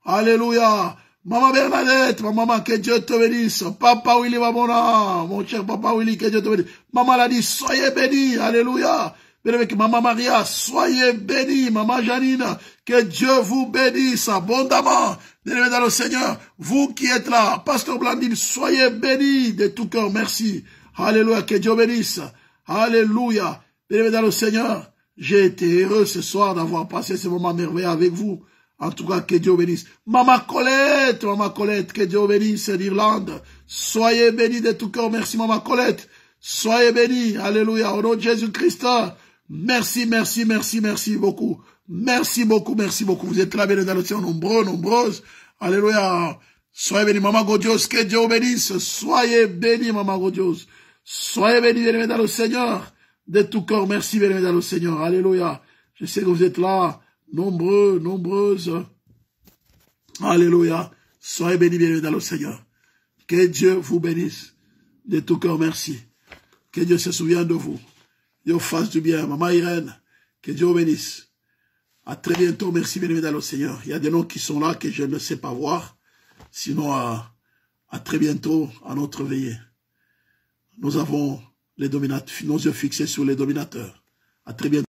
[SPEAKER 1] Alléluia. Maman Bernadette, ma maman, que Dieu te bénisse. Papa Willy Mamona, mon cher Papa Willy, que Dieu te bénisse. Maman l'a dit, soyez bénis. Alléluia. Maman Maria, soyez bénis. Maman Janine, que Dieu vous bénisse abondamment. Bien-aimés dans le Seigneur, vous qui êtes là, Pasteur Blandine, soyez bénis de tout cœur. Merci. Alléluia, que Dieu bénisse. Alléluia. Bien-aimés dans le Seigneur, j'ai été heureux ce soir d'avoir passé ce moment merveilleux avec vous. En tout cas, que Dieu bénisse. Maman Colette, que Dieu bénisse d'Irlande. Soyez bénis de tout cœur. Merci, Maman Colette. Soyez bénis. Alléluia. Au nom de Jésus-Christ. Merci, merci, merci, merci beaucoup. Merci beaucoup, merci beaucoup. Vous êtes là, bien dans le Seigneur, nombreux, nombreuses. Alléluia. Soyez bénis, Maman Godios. Que Dieu bénisse. Soyez bénis, Maman Godios. Soyez bénis, bien dans le Seigneur. De tout cœur. Merci, bien dans le Seigneur. Alléluia. Je sais que vous êtes là. Nombreux, nombreuses. Alléluia. Soyez bénis, bien dans le Seigneur. Que Dieu vous bénisse. De tout cœur, merci. Que Dieu se souvienne de vous. Dieu fasse du bien. Maman Irène, que Dieu vous bénisse. À très bientôt. Merci, bien dans le Seigneur. Il y a des noms qui sont là que je ne sais pas voir. Sinon, à très bientôt à notre veillée. Nous avons nos yeux fixés sur les dominateurs. À très bientôt.